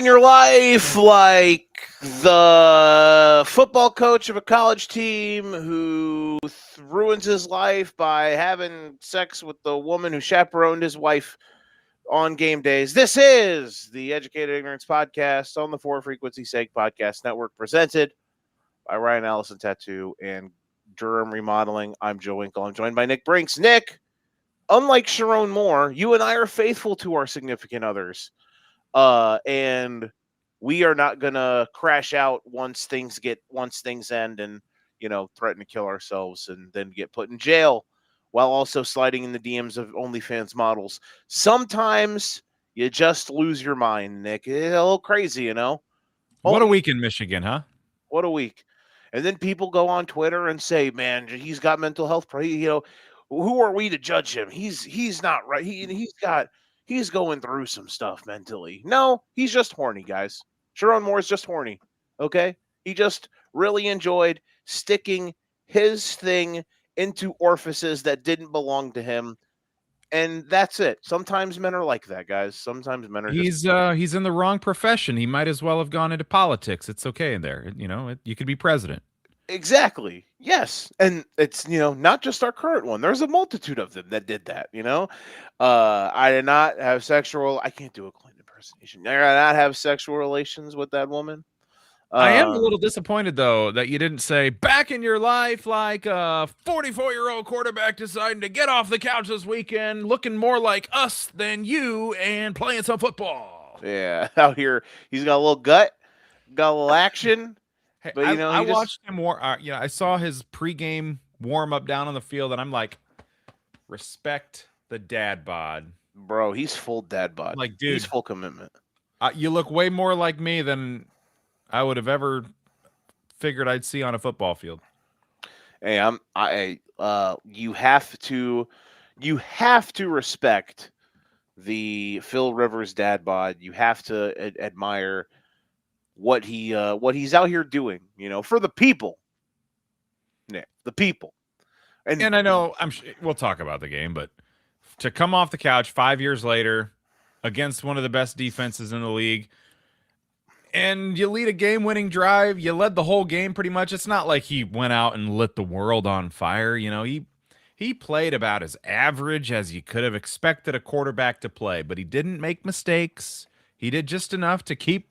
in your life like the football coach of a college team who ruins his life by having sex with the woman who chaperoned his wife on game days. This is the Educated Ignorance Podcast on the Four Frequency Sake Podcast Network, presented by Ryan Allison Tattoo and Durham Remodeling. I'm Joe Winkle. I'm joined by Nick Brinks. Nick, unlike Sharon Moore, you and I are faithful to our significant others. And we are not gonna crash out once things end and threaten to kill ourselves and then get put in jail while also sliding in the DMs of OnlyFans models. Sometimes you just lose your mind, Nick. It's a little crazy, What a week in Michigan, huh? What a week. And then people go on Twitter and say, man, he's got mental health. Who are we to judge him? He's not right. He's going through some stuff mentally. No, he's just horny, guys. Sharon Moore is just horny. Okay? He just really enjoyed sticking his thing into orifices that didn't belong to him. And that's it. Sometimes men are like that, guys. Sometimes men are he's in the wrong profession. He might as well have gone into politics. It's okay in there. You could be president. Exactly. Yes. And it's, not just our current one. There's a multitude of them that did that, I did not have I can't do a Clinton impersonation. I did not have sexual relations with that woman. I am a little disappointed, though, that you didn't say back in your life like a 44-year-old quarterback deciding to get off the couch this weekend, looking more like us than you and playing some football. Yeah. Out here, he's got a little gut, got a little action. Hey, but, I watched him I saw his pregame warm-up down on the field, and I'm like, respect the dad bod. Bro, he's full dad bod. Like, dude. He's full commitment. You look way more like me than I would have ever figured I'd see on a football field. Hey, you have to respect the Phil Rivers dad bod. You have to admire what he's out here doing, for the people. Nick, the people. And I know we'll talk about the game, but to come off the couch 5 years later against one of the best defenses in the league, and you lead a game-winning drive, you led the whole game pretty much. It's not like he went out and lit the world on fire. He played about as average as you could have expected a quarterback to play, but he didn't make mistakes. He did just enough to keep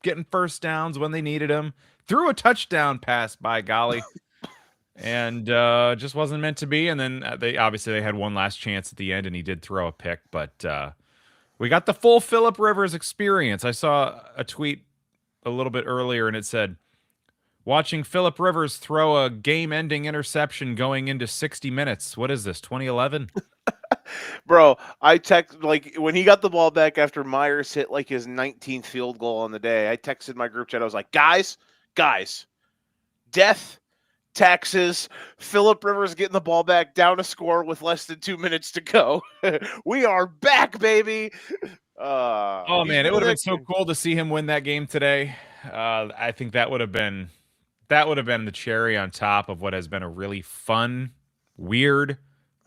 getting first downs when they needed him. Threw a touchdown pass, by golly. And just wasn't meant to be. And then they had one last chance at the end, and he did throw a pick. But we got the full Philip Rivers experience. I saw a tweet a little bit earlier, and it said, watching Philip Rivers throw a game-ending interception going into 60 minutes. What is this, 2011? Bro, I text when he got the ball back after Myers hit his 19th field goal on the day. I texted my group chat. I was like, guys, death, taxes, Philip Rivers getting the ball back, down a score with less than 2 minutes to go. We are back, baby. Oh man, it would have been so cool to see him win that game today. I think that would have been the cherry on top of what has been a really fun, weird,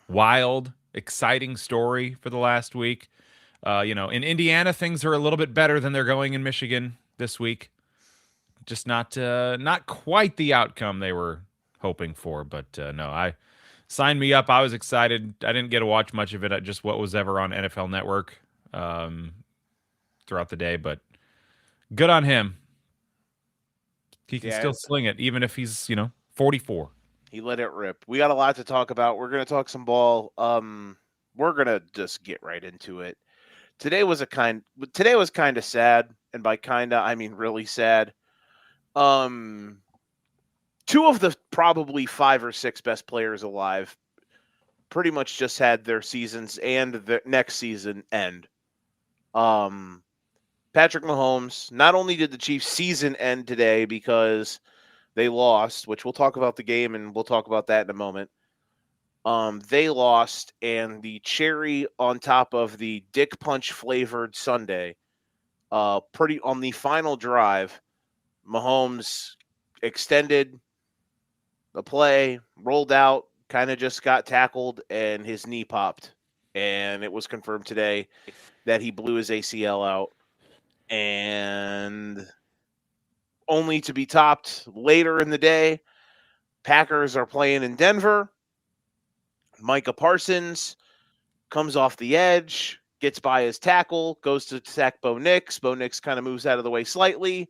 wild, exciting story for the last week. In Indiana, things are a little bit better than they're going in Michigan this week. Just not quite the outcome they were hoping for, but no, I signed me up. I was excited. I didn't get to watch much of it, just what was ever on NFL Network throughout the day, but good on him. He can still sling it, even if he's 44. He let it rip. We got a lot to talk about. We're going to talk some ball. We're going to just get right into it. Today was kind of sad, and by kinda I mean really sad. Two of the probably 5 or 6 best players alive pretty much just had their seasons and the next season end. Patrick Mahomes, not only did the Chiefs season end today because they lost, which we'll talk about the game and we'll talk about that in a moment. They lost, and the cherry on top of the dick punch flavored sundae, pretty on the final drive, Mahomes extended the play, rolled out, kind of just got tackled, and his knee popped. And it was confirmed today that he blew his ACL out. and only to be topped later in the day. Packers are playing in Denver. Micah Parsons comes off the edge, gets by his tackle, goes to sack Bo Nix. Bo Nix kind of moves out of the way slightly,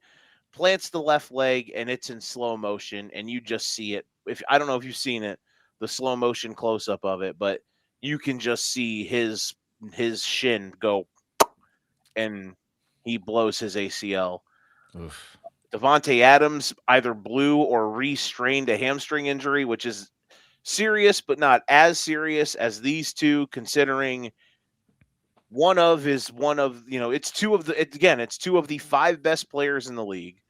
plants the left leg, and it's in slow motion, and you just see it. If I don't know if you've seen it, the slow motion close up of it, but you can just see his shin go, and he blows his ACL. Oof. Devontae Adams either blew or re-strained a hamstring injury, which is serious, but not as serious as these two, considering it's two of the five best players in the league.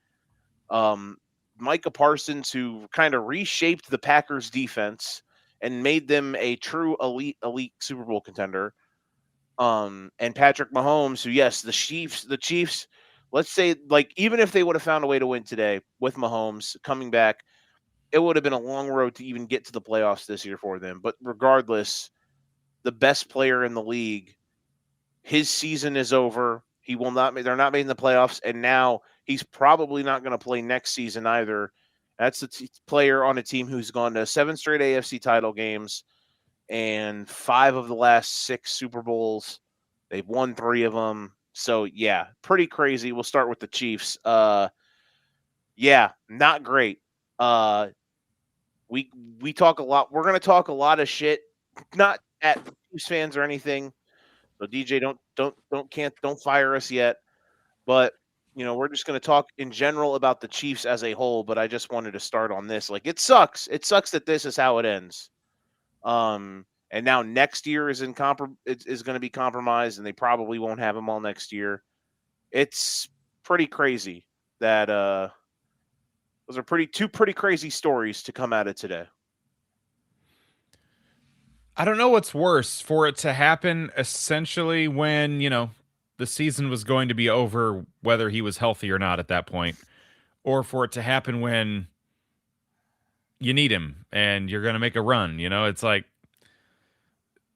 Micah Parsons, who kind of reshaped the Packers defense and made them a true elite Super Bowl contender. And Patrick Mahomes, who, yes, the Chiefs, let's say, like, even if they would have found a way to win today with Mahomes coming back, it would have been a long road to even get to the playoffs this year for them. But regardless, the best player in the league, his season is over. They're not making the playoffs, and now he's probably not going to play next season either. That's the player on a team who's gone to 7 straight AFC title games and 5 of the last 6 Super Bowls. They've won 3 of them. So, yeah, pretty crazy. We'll start with the Chiefs. Yeah, not great. We talk a lot. We're going to talk a lot of shit, not at Chiefs fans or anything. So DJ, don't fire us yet. But we're just going to talk in general about the Chiefs as a whole. But I just wanted to start on this. Like, it sucks. It sucks that this is how it ends. And now next year is going to be compromised, and they probably won't have them all next year. It's pretty crazy that those are two pretty crazy stories to come out of today. I don't know what's worse, for it to happen essentially when, the season was going to be over, whether he was healthy or not at that point, or for it to happen when you need him and you're going to make a run. It's like,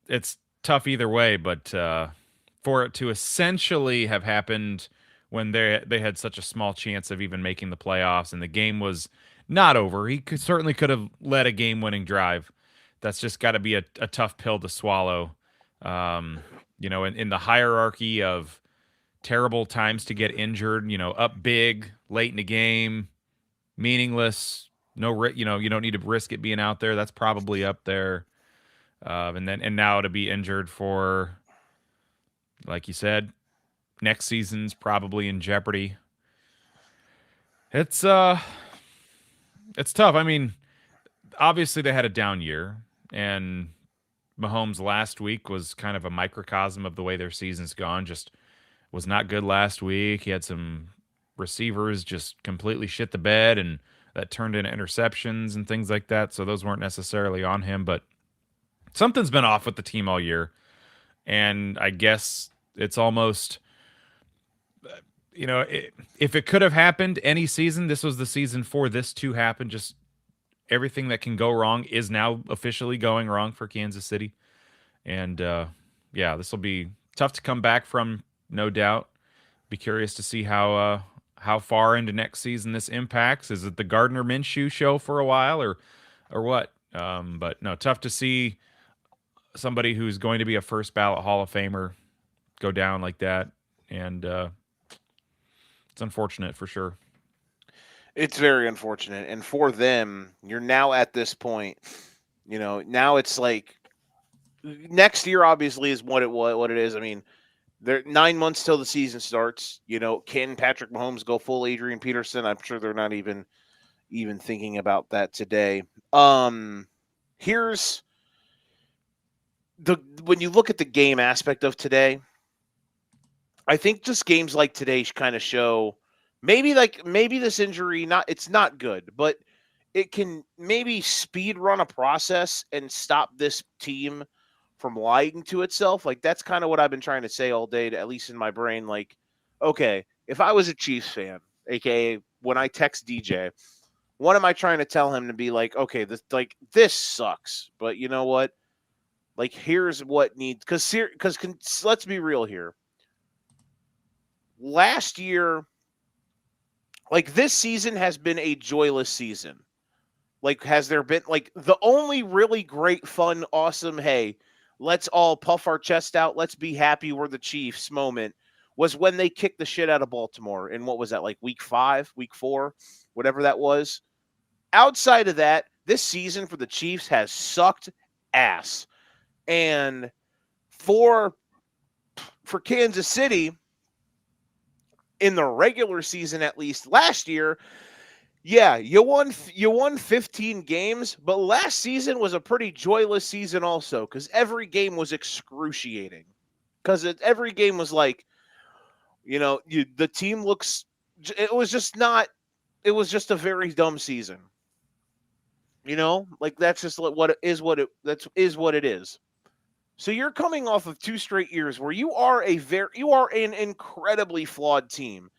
it's tough either way, but for it to essentially have happened when they had such a small chance of even making the playoffs and the game was not over, he certainly could have led a game-winning drive. That's just got to be a tough pill to swallow. In the hierarchy of terrible times to get injured, up big, late in the game, meaningless, you don't need to risk it being out there. That's probably up there. And now to be injured for, like you said, next season's probably in jeopardy. It's tough. I mean, obviously they had a down year, and Mahomes last week was kind of a microcosm of the way their season's gone. Just was not good last week. He had some receivers just completely shit the bed, and that turned into interceptions and things like that. So those weren't necessarily on him, but something's been off with the team all year. And I guess it's almost, if it could have happened any season, this was the season for this to happen. Just everything that can go wrong is now officially going wrong for Kansas City. And this will be tough to come back from, no doubt. Be curious to see how far into next season this impacts. Is it the Gardner Minshew show for a while or what? But no, tough to see somebody who's going to be a first ballot Hall of Famer go down like that. And it's unfortunate for sure. It's very unfortunate. And for them, you're now at this point, now it's like next year obviously is what it is. I mean, they're 9 months till the season starts. Can Patrick Mahomes go full Adrian Peterson? I'm sure they're not even thinking about that today. Here's when you look at the game aspect of today, I think just games like today kind of show maybe this injury, it's not good, but it can maybe speed run a process and stop this team from lying to itself. Like, that's kind of what I've been trying to say all day, at least in my brain. Like, okay, if I was a Chiefs fan, aka when I text DJ, what am I trying to tell him to be like, okay, this sucks, but you know what? Like, here's what needs, because let's be real here. last year, like this season has been a joyless season. Like, has there been like the only really great, fun, awesome, hey, let's all puff our chest out, let's be happy we're the Chiefs moment was when they kicked the shit out of Baltimore in what was that, like week 5, week 4, whatever that was. Outside of that, this season for the Chiefs has sucked ass. And for Kansas City, in the regular season at least last year, yeah, you won 15 games, but last season was a pretty joyless season also because every game was excruciating. Because every game was like, the team looks. It was just not. It was just a very dumb season. Like that's just what it is. What it is. So you're coming off of 2 straight years where you are an incredibly flawed team.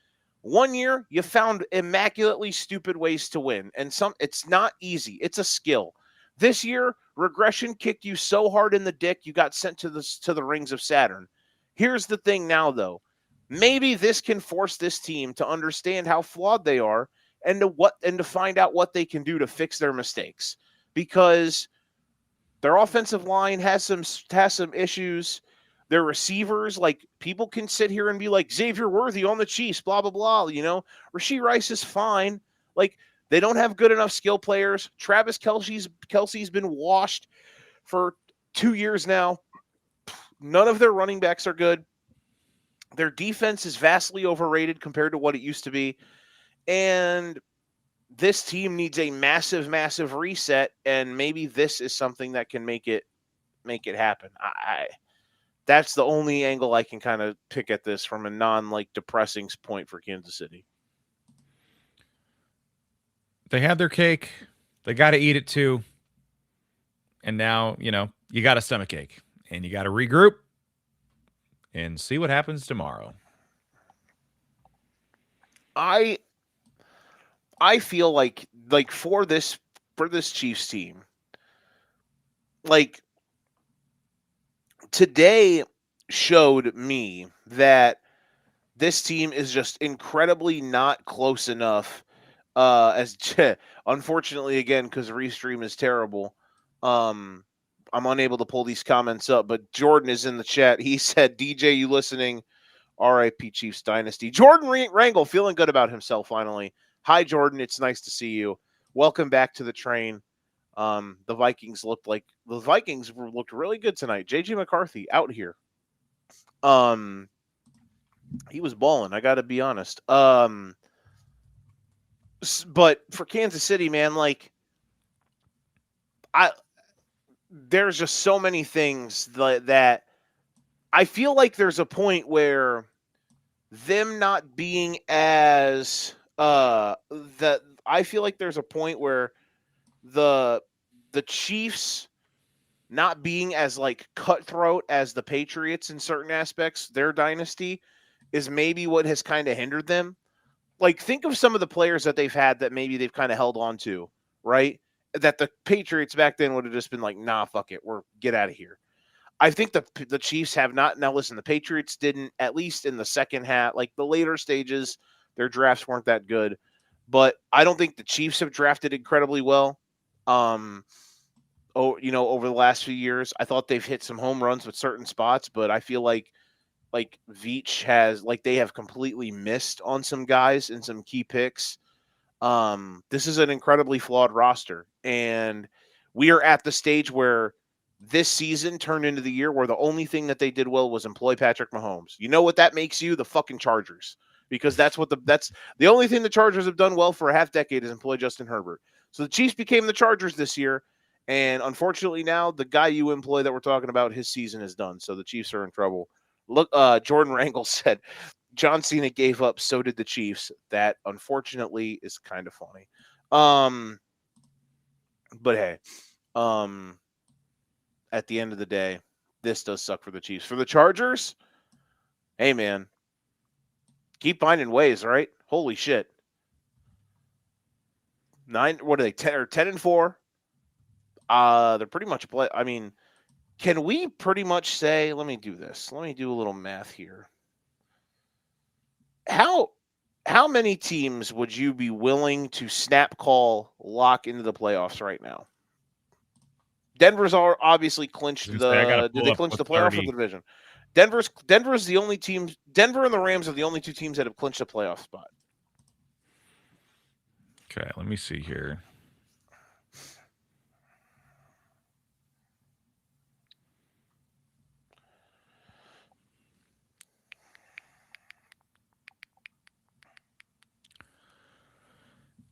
One year you found immaculately stupid ways to win, and it's not easy. It's a skill. This year, regression kicked you so hard in the dick you got sent to the rings of Saturn. Here's the thing now, though. Maybe this can force this team to understand how flawed they are and to find out what they can do to fix their mistakes. Because their offensive line has some issues. Their receivers, like people can sit here and be like Xavier Worthy on the Chiefs, blah blah blah. Rashee Rice is fine. Like they don't have good enough skill players. Travis Kelce's been washed for 2 years now. None of their running backs are good. Their defense is vastly overrated compared to what it used to be, and this team needs a massive, massive reset, and maybe this is something that can make it happen. That's the only angle I can kind of pick at this from a depressing point for Kansas City. They had their cake. They got to eat it too. And now, you got a stomachache and you got to regroup and see what happens tomorrow. I feel like for this Chiefs team, like today showed me that this team is just incredibly not close enough. Unfortunately, again, because Restream is terrible, I'm unable to pull these comments up. But Jordan is in the chat. He said, "DJ, you listening? R.I.P. Chiefs Dynasty." Jordan Rangel feeling good about himself finally. Hi, Jordan. It's nice to see you. Welcome back to the train. The Vikings looked really good tonight. JJ McCarthy out here. He was balling. I got to be honest. But for Kansas City, man, there's just so many things that I feel like there's a point where them not being as I feel like there's a point where the Chiefs not being as cutthroat as the Patriots in certain aspects, their dynasty, is maybe what has kind of hindered them. Think of some of the players that they've had that maybe they've kind of held on to, right? That the Patriots back then would have just been like, nah, fuck it, get out of here. I think the Chiefs have not. Now, listen, the Patriots didn't, at least in the second half, the later stages, their drafts weren't that good. But I don't think the Chiefs have drafted incredibly well. Over the last few years, I thought they've hit some home runs with certain spots, but I feel like Veach has, they have completely missed on some guys and some key picks. This is an incredibly flawed roster, and we are at the stage where this season turned into the year where the only thing that they did well was employ Patrick Mahomes. You know what that makes you? The fucking Chargers. Because that's the only thing the Chargers have done well for a half decade is employ Justin Herbert. So the Chiefs became the Chargers this year, and unfortunately now the guy you employ that we're talking about, his season is done. So the Chiefs are in trouble. Look, Jordan Rangel said John Cena gave up, so did the Chiefs. That unfortunately is kind of funny. But hey, at the end of the day, this does suck for the Chiefs. For the Chargers, hey man, keep finding ways, right? Holy shit. 9, what are they? 10-4. They're pretty much play. I mean, can we pretty much say, let me do this. Let me do a little math here. how many teams would you be willing to snap call lock into the playoffs right now? Denver's obviously clinched I was gonna say, I gotta did pull they up clinch what the playoff or 30. the division? Denver's the only team. Denver and the Rams are the only two teams that have clinched a playoff spot. Okay, let me see here.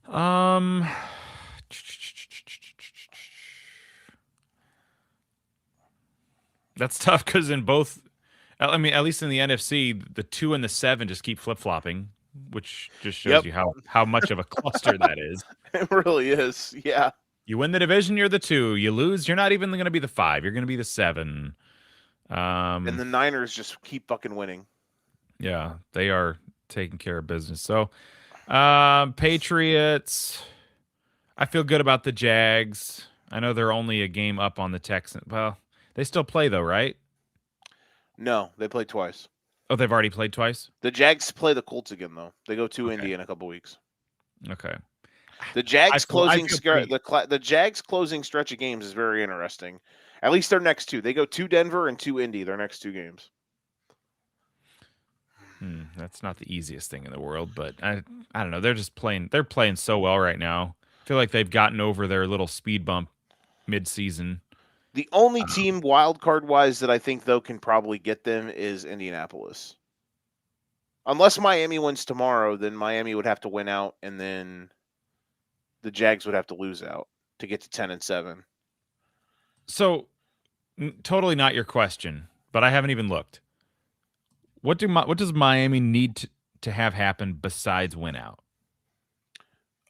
Um, that's tough because in both, I mean, at least in the NFC, the 2 and the 7 just keep flip flopping, which just shows Yep. you how much of a cluster that is. It really is. Yeah. You win the division, you're the 2. You lose, you're not even going to be the 5. You're going to be the 7. And the Niners just keep fucking winning. Yeah, they are taking care of business. So, Patriots. I feel good about the Jags. I know they're only a game up on the Texans. Well, they still play though, right? No, they play twice. Oh, they've already played twice? The Jags play the Colts again though. They go to Okay. Indy in a couple weeks. Okay. The Jags I feel pretty- the Jags closing stretch of games is very interesting. At least their next two. They go to Denver and to Indy. Their next two games. That's not the easiest thing in the world, but I don't know. They're just playing. They're playing so well right now. I feel like they've gotten over their little speed bump mid-season. The only team wild card wise that I think though can probably get them is Indianapolis. Unless Miami wins tomorrow, then Miami would have to win out, and then the Jags would have to lose out to get to 10-7. So, totally not your question, but I haven't even looked. What does Miami need to have happen besides win out?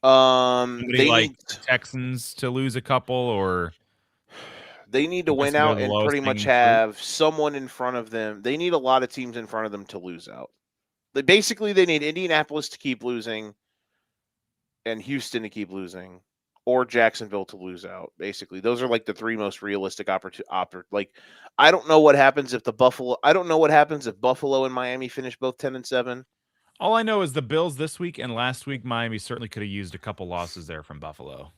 They like need the Texans to lose a couple, or they need to win they're out the and lowest pretty much hanging fruit? have someone in front of them. They need a lot of teams in front of them to lose out. Basically, they need Indianapolis to keep losing and Houston to keep losing, or Jacksonville to lose out. Basically, those are like the three most realistic like, I don't know what happens if Buffalo and Miami finish both 10-7. All I know is the Bills this week and last week, Miami certainly could have used a couple losses there from Buffalo.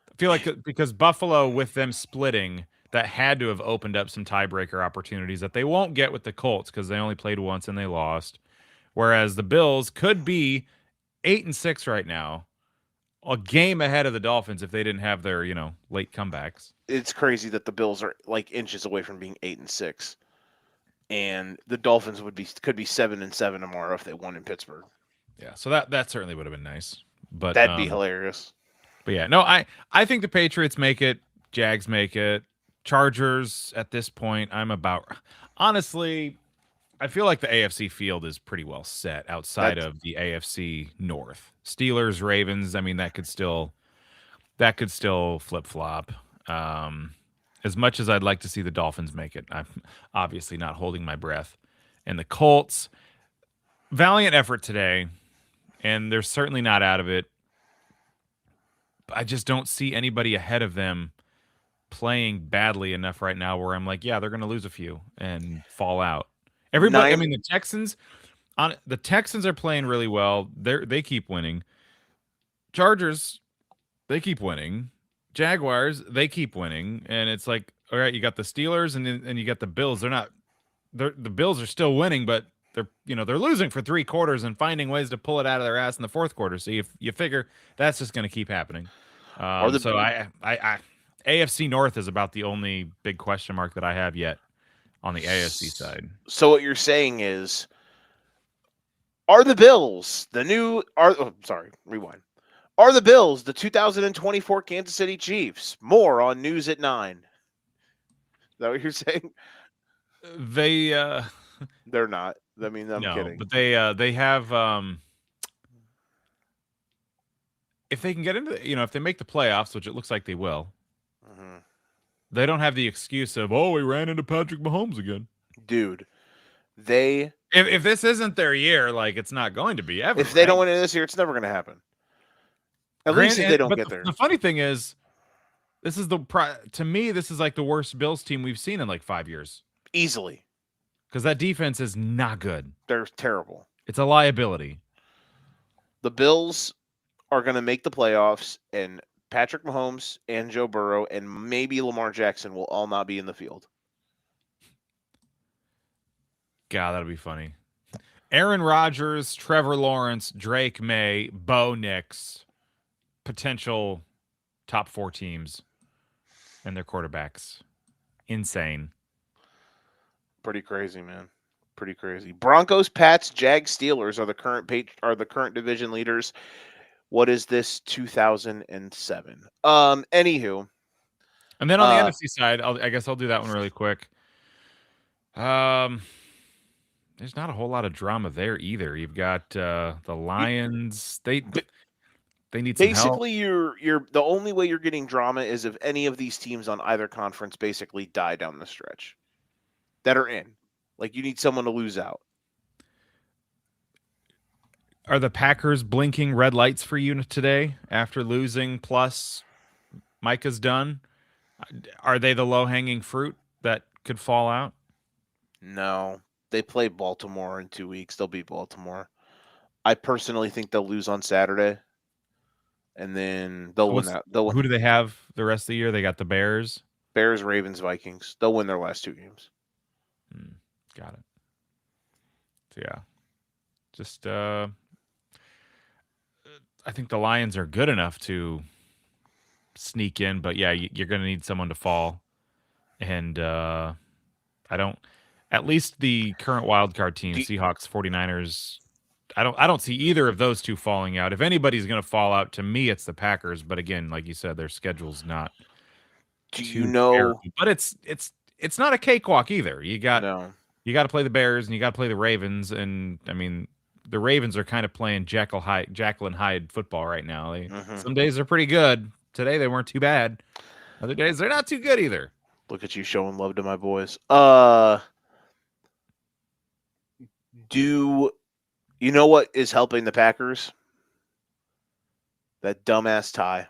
I feel like because Buffalo, with them splitting, that had to have opened up some tiebreaker opportunities that they won't get with the Colts because they only played once and they lost. Whereas the Bills could be 8-6 right now, a game ahead of the Dolphins if they didn't have their, late comebacks. It's crazy that the Bills are like inches away from being 8-6, and the Dolphins could be 7-7 tomorrow if they won in Pittsburgh. Yeah, so that certainly would have been nice, but that'd be hilarious. But yeah, no, I think the Patriots make it, Jags make it, Chargers at this point. Honestly, I feel like the AFC field is pretty well set outside of the AFC North. Steelers, Ravens, I mean that could still flip-flop. As much as I'd like to see the Dolphins make it, I'm obviously not holding my breath. And the Colts, valiant effort today, and they're certainly not out of it. I just don't see anybody ahead of them playing badly enough right now where I'm like, yeah, they're going to lose a few and fall out. Everybody, I mean, the Texans are playing really well. They keep winning. Chargers, they keep winning. Jaguars, they keep winning. And it's like, all right, you got the Steelers and you got the Bills. The Bills are still winning, but they're losing for 3 quarters and finding ways to pull it out of their ass in the fourth quarter. So you figure that's just going to keep happening. So I AFC North is about the only big question mark that I have yet on the AFC side. So what you're saying is, are the Bills Are the Bills the 2024 Kansas City Chiefs? More on News at 9. Is that what you're saying? They're not. I mean, I'm kidding. But they have if they can get into if they make the playoffs, which it looks like they will. Mm-hmm. They don't have the excuse of, we ran into Patrick Mahomes again. Dude, if this isn't their year, like it's not going to be ever. If they don't win it this year, it's never going to happen. At least if they don't get there. The funny thing is, to me, this is like the worst Bills team we've seen in like 5 years. Easily. because that defense is not good. They're terrible. It's a liability. The Bills are going to make the playoffs, and Patrick Mahomes and Joe Burrow and maybe Lamar Jackson will all not be in the field. God, that'll be funny. Aaron Rodgers, Trevor Lawrence, Drake May, Bo Nix, potential top 4 teams and their quarterbacks. Insane. Pretty crazy, man. Pretty crazy. Broncos, Pats, Jags, Steelers are the current division leaders. What is this? 2007. Anywho. And then on the NFC side, I guess I'll do that one really quick. There's not a whole lot of drama there either. You've got the Lions. They need some help. Basically, you're the only way you're getting drama is if any of these teams on either conference basically die down the stretch that are in. Like, you need someone to lose out. Are the Packers blinking red lights for you today after losing plus Micah's done? Are they the low-hanging fruit that could fall out? No. They play Baltimore in 2 weeks. They'll beat Baltimore. I personally think they'll lose on Saturday. And then they'll win that. Who do they have the rest of the year? They got the Bears. Bears, Ravens, Vikings. They'll win their last 2 games. Got it. So, yeah. Just I think the Lions are good enough to sneak in, but yeah, you're going to need someone to fall. And at least the current wild card team, Seahawks, 49ers, I don't see either of those two falling out. If anybody's going to fall out, to me, it's the Packers. But again, like you said, their schedule's not. Do you know? Terrible. But it's not a cakewalk either. You got to play the Bears and you got to play the Ravens, and I mean the Ravens are kind of playing Jekyll and Hyde football right now. Some days they're pretty good. Today they weren't too bad. Other days they're not too good either. Look at you showing love to my boys. Do you know what is helping the Packers? That dumbass tie.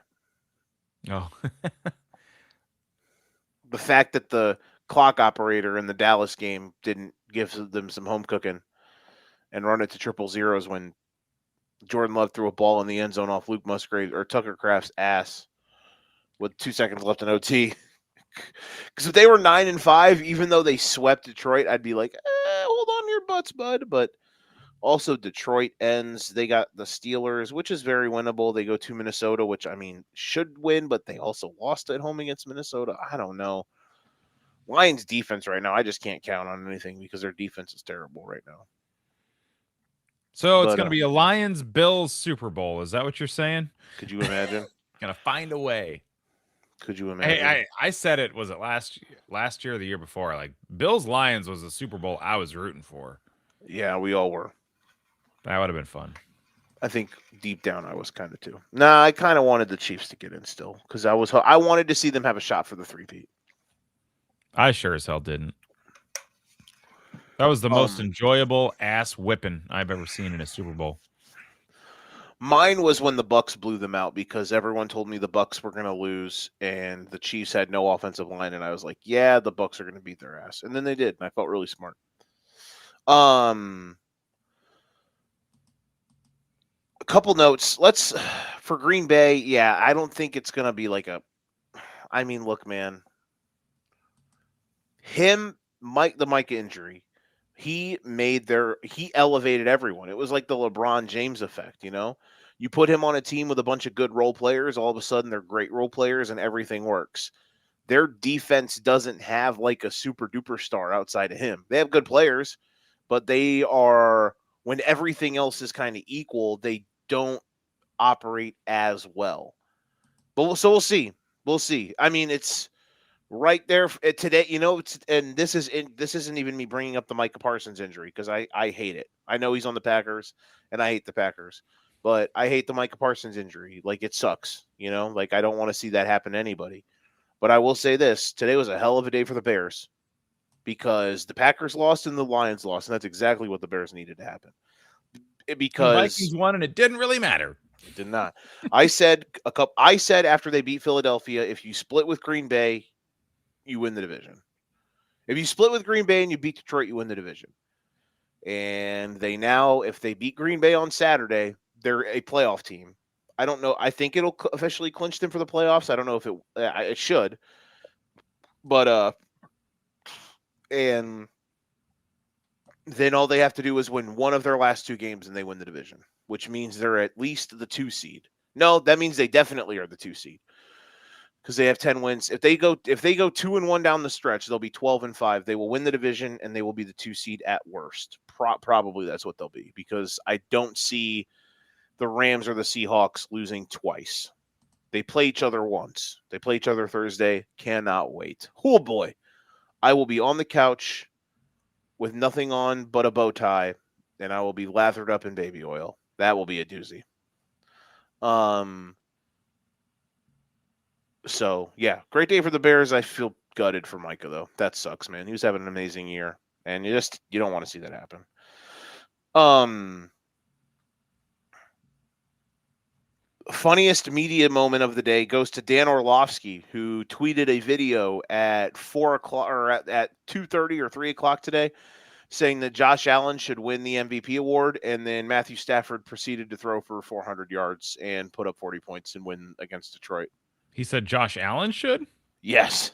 Oh. The fact that the clock operator in the Dallas game didn't give them some home cooking and run it to 0-0s when Jordan Love threw a ball in the end zone off Luke Musgrave or Tucker Kraft's ass with 2 seconds left in OT. Because if they were 9-5, even though they swept Detroit, I'd be like, hold on to your butts, bud. But also Detroit ends. They got the Steelers, which is very winnable. They go to Minnesota, which, I mean, should win, but they also lost at home against Minnesota. I don't know. Lions defense right now, I just can't count on anything because their defense is terrible right now. So it's going to be a Lions-Bills Super Bowl. Is that what you're saying? Could you imagine? Going to find a way. Could you imagine? Hey, I said it, was it last year or the year before? Like, Bills-Lions was the Super Bowl I was rooting for. Yeah, we all were. That would have been fun. I think deep down I was kind of too. Nah, I kind of wanted the Chiefs to get in still because I wanted to see them have a shot for the three-peat. I sure as hell didn't. That was the most enjoyable ass whipping I've ever seen in a Super Bowl. Mine was when the Bucs blew them out because everyone told me the Bucs were going to lose and the Chiefs had no offensive line, and I was like, yeah, the Bucs are going to beat their ass. And then they did, and I felt really smart. A couple notes. For Green Bay, yeah, I don't think it's going to be like I mean, look, man. The Micah injury, he elevated everyone. It was like the LeBron James effect, you know? You put him on a team with a bunch of good role players, all of a sudden they're great role players and everything works. Their defense doesn't have like a super duper star outside of him. They have good players, but they are, when everything else is kind of equal, they don't operate as well. But so we'll see. We'll see. I mean, it's right there today, you know, and this isn't even me bringing up the Micah Parsons injury because I hate it. I know he's on the Packers and I hate the Packers, but I hate the Micah Parsons injury. Like, it sucks, you know, like I don't want to see that happen to anybody. But I will say this, today was a hell of a day for the Bears because the Packers lost and the Lions lost, and that's exactly what the Bears needed to happen. Because the Vikings won and it didn't really matter. It did not. I said after they beat Philadelphia, if you split with Green Bay, you win the division. If you split with Green Bay and you beat Detroit, you win the division. And they now, if they beat Green Bay on Saturday, they're a playoff team. I don't know. I think it'll officially clinch them for the playoffs. I don't know if it should, but and then all they have to do is win one of their last 2 games and they win the division, which means they're at least the 2 seed. No, that means they definitely are the 2 seed because they have 10 wins. If they go 2-1 down the stretch, they'll be 12-5. They will win the division and they will be the 2 seed at worst. Probably that's what they'll be, because I don't see the Rams or the Seahawks losing twice. They play each other once. They play each other Thursday. Cannot wait. Oh boy. I will be on the couch with nothing on but a bow tie, and I will be lathered up in baby oil. That will be a doozy. So, yeah, great day for the Bears. I feel gutted for Micah, though. That sucks, man. He was having an amazing year, and you don't want to see that happen. Funniest media moment of the day goes to Dan Orlovsky, who tweeted a video at 4 o'clock or at 2:30 or 3 o'clock today, saying that Josh Allen should win the MVP award, and then Matthew Stafford proceeded to throw for 400 yards and put up 40 points and win against Detroit. He said Josh Allen should? Yes.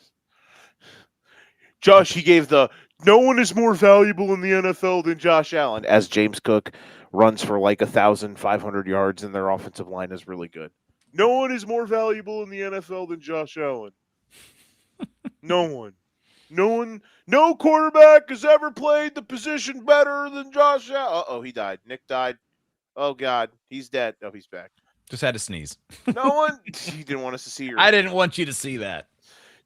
Josh, he gave the no one is more valuable in the NFL than Josh Allen, as James Cook runs for like 1,500 yards and their offensive line is really good. No one is more valuable in the NFL than Josh Allen. No one. No quarterback has ever played the position better than Josh Allen. Uh-oh, he died. Nick died. Oh, God, he's dead. Oh, he's back. Just had to sneeze. No one. He didn't want us to see your. I didn't want you to see that.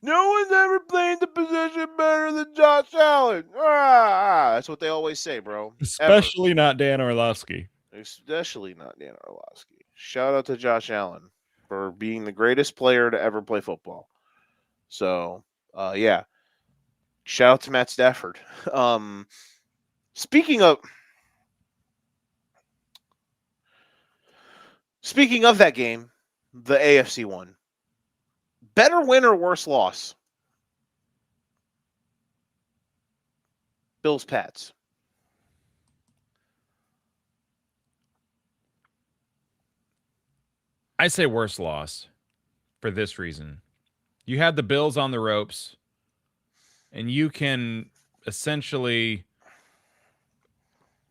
No one's ever played the position better than Josh Allen. That's what they always say, bro. Especially not Dan Orlovsky. Especially not Dan Orlovsky. Shout out to Josh Allen for being the greatest player to ever play football. So, yeah. Shout out to Matt Stafford. Speaking of that game, the AFC one. Better win or worse loss? Bills Pats. I say worse loss for this reason. You had the Bills on the ropes, and you can essentially...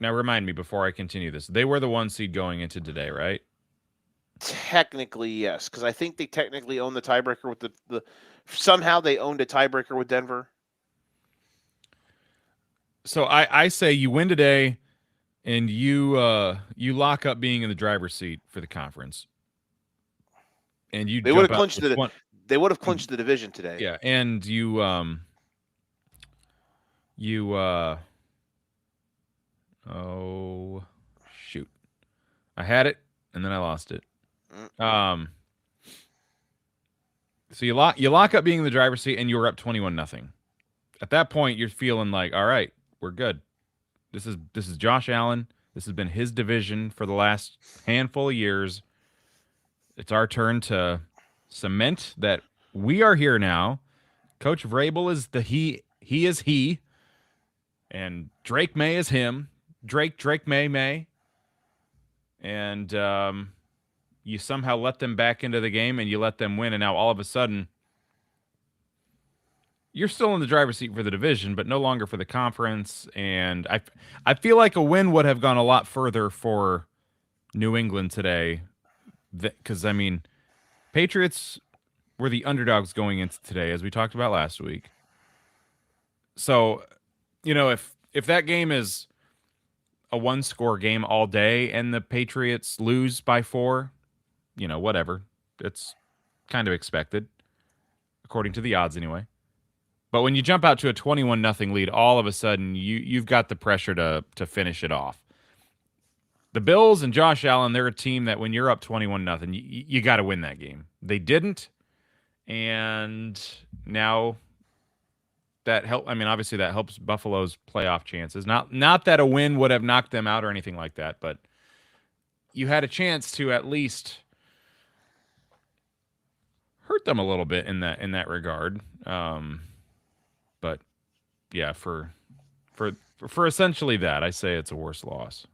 Now remind me before I continue this. They were the 1 seed going into today, right? Technically, yes, because I think they technically own the tiebreaker with the somehow they owned a tiebreaker with Denver. So I say you win today, and you lock up being in the driver's seat for the conference, and they would have clinched they would have clinched the division today. Yeah, and oh shoot, I had it and then I lost it. So you lock up being in the driver's seat, and you're up 21-0. At that point, you're feeling like, all right, we're good. This is Josh Allen. This has been his division for the last handful of years. It's our turn to cement that we are here now. Coach Vrabel is he is he, and Drake May is him. Drake May, and you somehow let them back into the game and you let them win, and now all of a sudden you're still in the driver's seat for the division, but no longer for the conference. And I feel like a win would have gone a lot further for New England today, because I mean, Patriots were the underdogs going into today, as we talked about last week. So, you know, if that game is a 1-score game all day and the Patriots lose by 4, you know, whatever. It's kind of expected, according to the odds anyway. But when you jump out to a 21-0 lead, all of a sudden you've got the pressure to finish it off. The Bills and Josh Allen, they're a team that when you're up 21-0, you got to win that game. They didn't, and now that obviously that helps Buffalo's playoff chances. Not that a win would have knocked them out or anything like that, but you had a chance to at least hurt them a little bit in that regard. But yeah, for essentially that, I say it's a worse loss.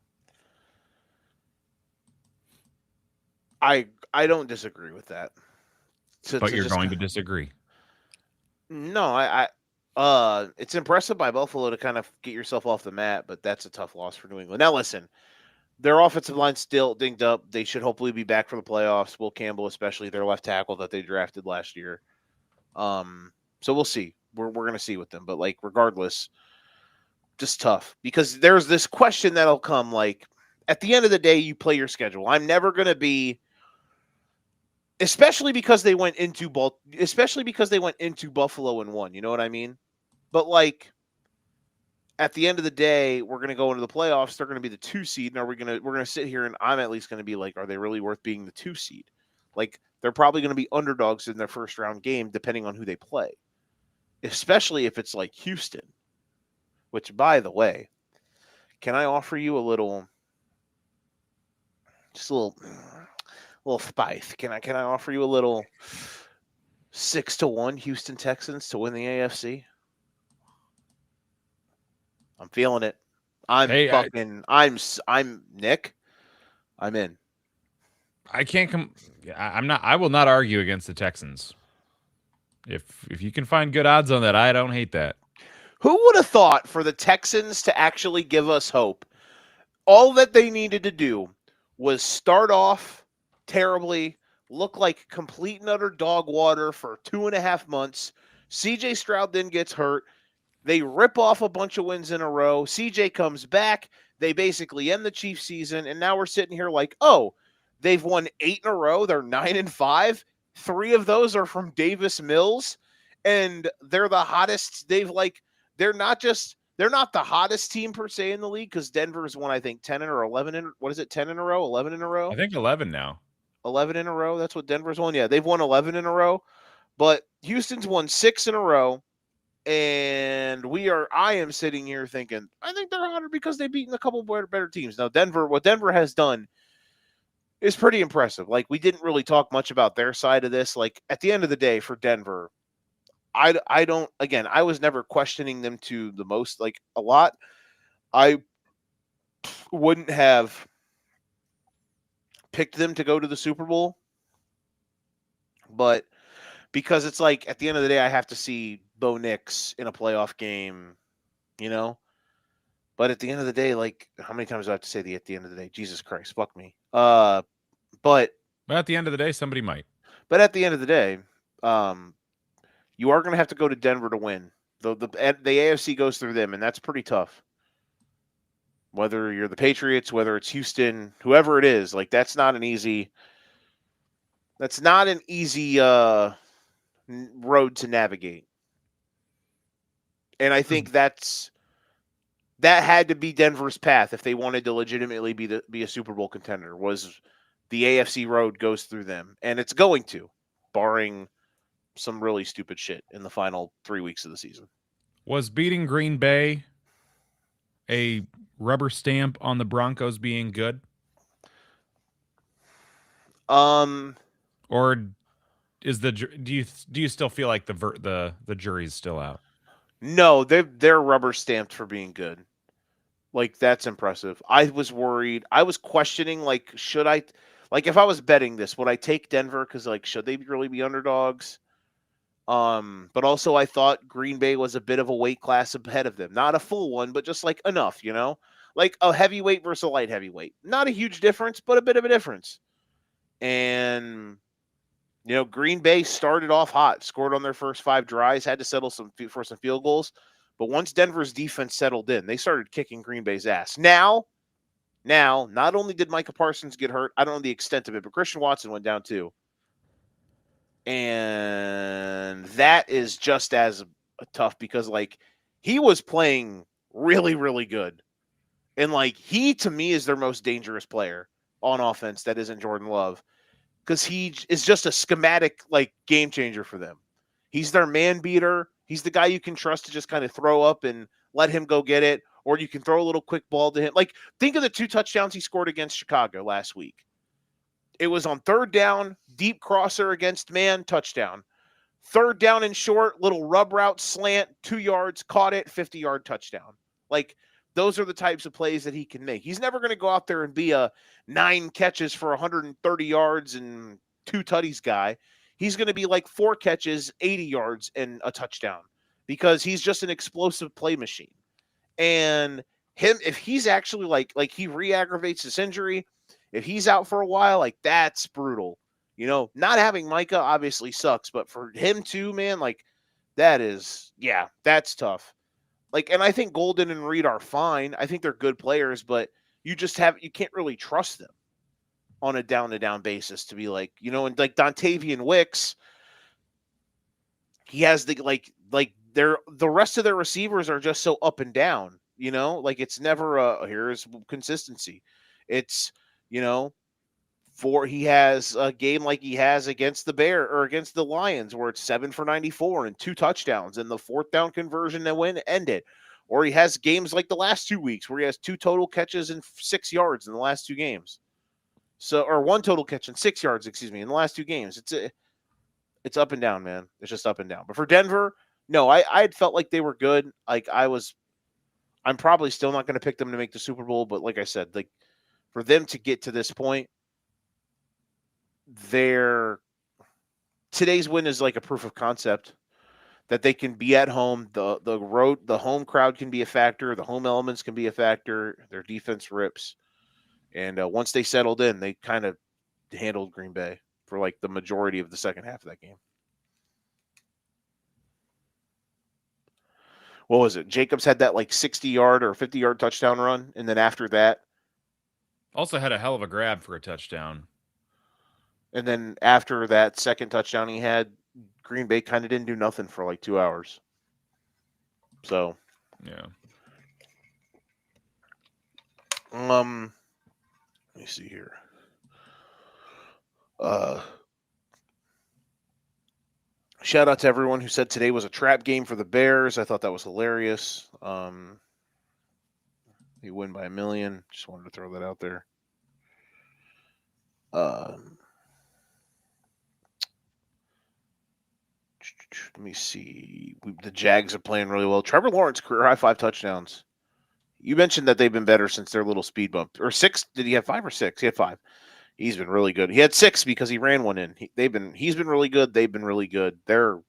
I don't disagree with that. But you're going to disagree. No, it's impressive by Buffalo to kind of get yourself off the mat, but that's a tough loss for New England. Now, listen, their offensive line still dinged up. They should hopefully be back for the playoffs. Will Campbell, especially their left tackle that they drafted last year. So we'll see. We're gonna see with them, but like regardless, just tough because there's this question that'll come. Like at the end of the day, you play your schedule. I'm never gonna be. Especially because they went into Buffalo and won. You know what I mean? But like at the end of the day, we're going to go into the playoffs. They're going to be the 2 seed, and we're going to sit here, and I'm at least going to be like, are they really worth being the 2 seed? Like they're probably going to be underdogs in their first round game, depending on who they play. Especially if it's like Houston, which, by the way, can I offer you a little spice? Can I offer you a little 6-1 Houston Texans to win the AFC? I'm feeling it. I'm Nick. I'm in. I can't come. I'm not. I will not argue against the Texans. If you can find good odds on that, I don't hate that. Who would have thought for the Texans to actually give us hope? All that they needed to do was start off terribly, look like complete and utter dog water for 2.5 months. CJ Stroud then gets hurt. They rip off a bunch of wins in a row. CJ comes back. They basically end the Chiefs season. And now we're sitting here like, oh, they've won 8 in a row. They're 9-5. 3 of those are from Davis Mills. And they're the hottest. They're not the hottest team per se in the league because Denver's won, I think, 10 or 11 what is it, 10 in a row? 11 in a row? I think 11 now. 11 in a row. That's what Denver's won. Yeah, they've won 11 in a row. But Houston's won 6 in a row. And I am sitting here thinking, I think they're hotter because they've beaten a couple better teams. Now, what Denver has done is pretty impressive. Like, we didn't really talk much about their side of this. Like, at the end of the day, for Denver, I was never questioning them to the most, like, a lot. I wouldn't have picked them to go to the Super Bowl. But because it's like, at the end of the day, I have to see Bo Nix in a playoff game, you know? But at the end of the day, like, how many times do I have to say at the end of the day? Jesus Christ, fuck me. But at the end of the day, somebody might. But at the end of the day, you are going to have to go to Denver to win. The AFC goes through them, and that's pretty tough. Whether you're the Patriots, whether it's Houston, whoever it is, like that's not an easy road to navigate. And I think that had to be Denver's path if they wanted to legitimately be a Super Bowl contender, was the AFC road goes through them. And it's going to, barring some really stupid shit in the final 3 weeks of the season. Was beating Green Bay a rubber stamp on the Broncos being good? Or is do you still feel like the jury's still out? No, they're rubber stamped for being good. Like, that's impressive. I was worried. I was questioning, like, should I, like, if I was betting this, would I take Denver? Because, like, should they really be underdogs? But also I thought Green Bay was a bit of a weight class ahead of them. Not a full one, but just like enough, you know? Like a heavyweight versus a light heavyweight. Not a huge difference, but a bit of a difference. And, you know, Green Bay started off hot, scored on their first 5 drives, had to settle for some field goals. But once Denver's defense settled in, they started kicking Green Bay's ass. Now, not only did Micah Parsons get hurt, I don't know the extent of it, but Christian Watson went down too. And that is just as tough because, like, he was playing really, really good. And, like, he, to me, is their most dangerous player on offense that isn't Jordan Love because he is just a schematic, like, game changer for them. He's their man beater. He's the guy you can trust to just kind of throw up and let him go get it, or you can throw a little quick ball to him. Like, think of the 2 touchdowns he scored against Chicago last week. It was on 3rd down, deep crosser against man, touchdown. Third down and short, little rub route slant, 2 yards, caught it, 50-yard touchdown. Like, those are the types of plays that he can make. He's never going to go out there and be a 9 catches for 130 yards and 2 tutties guy. He's going to be like 4 catches, 80 yards, and a touchdown because he's just an explosive play machine. And him, if he's actually like he re-aggravates this injury, if he's out for a while, like, that's brutal. You know, not having Micah obviously sucks, but for him too, man, like, that is, yeah, that's tough. Like, and I think Golden and Reed are fine. I think they're good players, but you can't really trust them on a down-to-down basis to be like, you know, and like Dontavian Wicks, he has the the rest of their receivers are just so up and down, you know, like it's never here's consistency. It's, you know, he has a game like he has against the Bear or against the Lions where it's 7 for 94 and 2 touchdowns and the 4th down conversion that ended. Or he has games like the last 2 weeks where he has 2 total catches and 6 yards in the last 2 games. So, or 1 total catch and 6 yards, in the last 2 games. It's up and down, man. It's just up and down. But for Denver, no, I had felt like they were good. Like I'm probably still not going to pick them to make the Super Bowl, but like I said, like for them to get to this point, today's win is like a proof of concept that they can be at home. The home crowd can be a factor. The home elements can be a factor. Their defense rips. And once they settled in, they kind of handled Green Bay for like the majority of the second half of that game. What was it? Jacobs had that like 60-yard or 50-yard touchdown run. And then after that, also had a hell of a grab for a touchdown. And then after that second touchdown he had, Green Bay kind of didn't do nothing for like 2 hours. So, yeah. Let me see here. Shout out to everyone who said today was a trap game for the Bears. I thought that was hilarious. They win by 1 million. Just wanted to throw that out there. Let me see. The Jags are playing really well. Trevor Lawrence, career high 5 touchdowns. You mentioned that they've been better since their little speed bump. Or 6? Did he have 5 or 6? He had 5. He's been really good. He had 6 because he ran one in. He's been really good. They've been really good. They are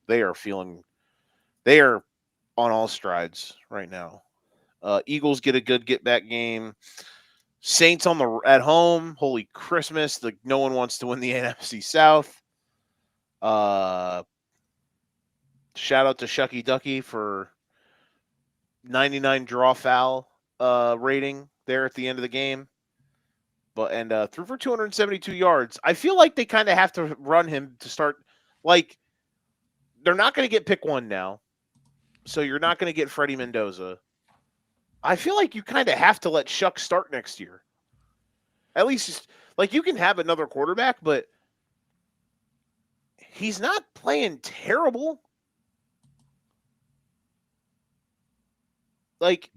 on all strides right now. Eagles get a good get back game. Saints at home. Holy Christmas! No one wants to win the NFC South. Shout out to Shucky Ducky for 99 draw foul rating there at the end of the game. And threw for 272 yards. I feel like they kind of have to run him to start. Like, they're not going to get pick 1 now, so you're not going to get Freddie Mendoza. I feel like you kind of have to let Shuck start next year. At least, like, you can have another quarterback, but he's not playing terrible. Like,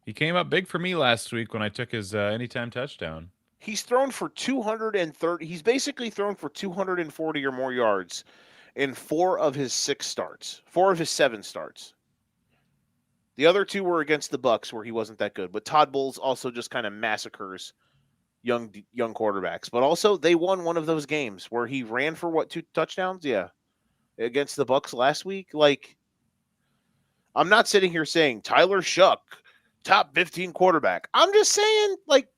he came up big for me last week when I took his anytime touchdown. He's thrown for 230. He's basically thrown for 240 or more yards in 4 of his 6 starts, 4 of his 7 starts. The other 2 were against the Bucs, where he wasn't that good. But Todd Bowles also just kind of massacres young quarterbacks. But also, they won one of those games where he ran for 2 touchdowns? Yeah, against the Bucs last week. Like, I'm not sitting here saying Tyler Shuck, top 15 quarterback. I'm just saying, like,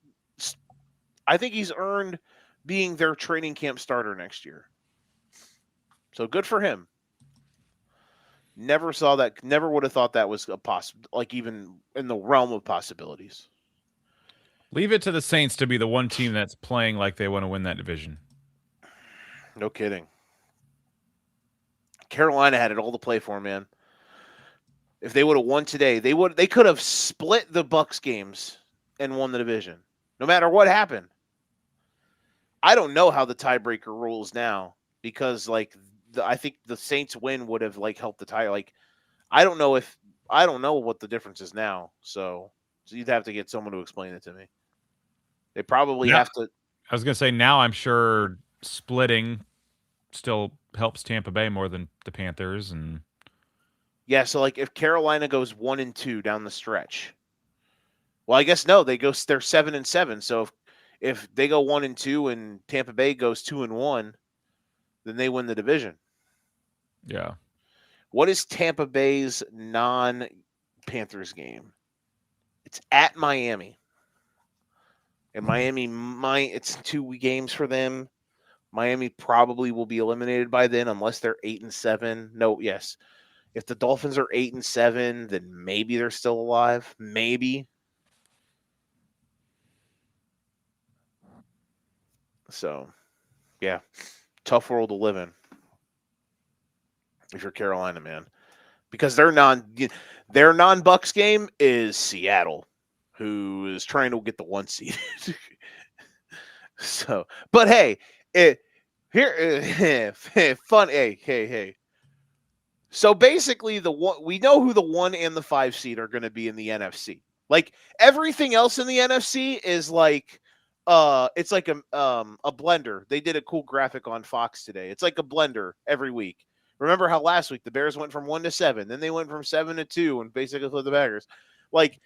I think he's earned being their training camp starter next year. So good for him. Never saw that. Never would have thought that was even in the realm of possibilities. Leave it to the Saints to be the one team that's playing like they want to win that division. No kidding. Carolina had it all to play for, man. If they would have won today, they could have split the Bucs games and won the division, no matter what happened. I don't know how the tiebreaker rules now because, like, I think the Saints win would have helped the tie. Like, I don't know what the difference is now. So you'd have to get someone to explain it to me. They probably have to. I was gonna say now. I'm sure splitting still helps Tampa Bay more than the Panthers. And Yeah, so like if Carolina goes 1-2 down the stretch, well, I guess no, they're 7-7. So if they go 1-2 and Tampa Bay goes 2-1, then they win the division. yeah, What is Tampa Bay's non-Panthers game? It's at Miami. And Miami it's 2 games for them. Miami probably will be eliminated by then unless they're 8-7. No, yes. If the Dolphins are 8-7, then maybe they're still alive. Maybe. So, yeah. Tough world to live in. If you're Carolina, man. Because their non-Bucks game is Seattle, who is trying to get the 1 seed. So, but hey, fun. Hey. So basically, we know who the 1 and the 5 seed are going to be in the NFC. Like everything else in the NFC is like, it's like a blender. They did a cool graphic on Fox today. It's like a blender every week. Remember how last week the Bears went from 1-7, then they went from 7-2, and basically flipped the Packers. Like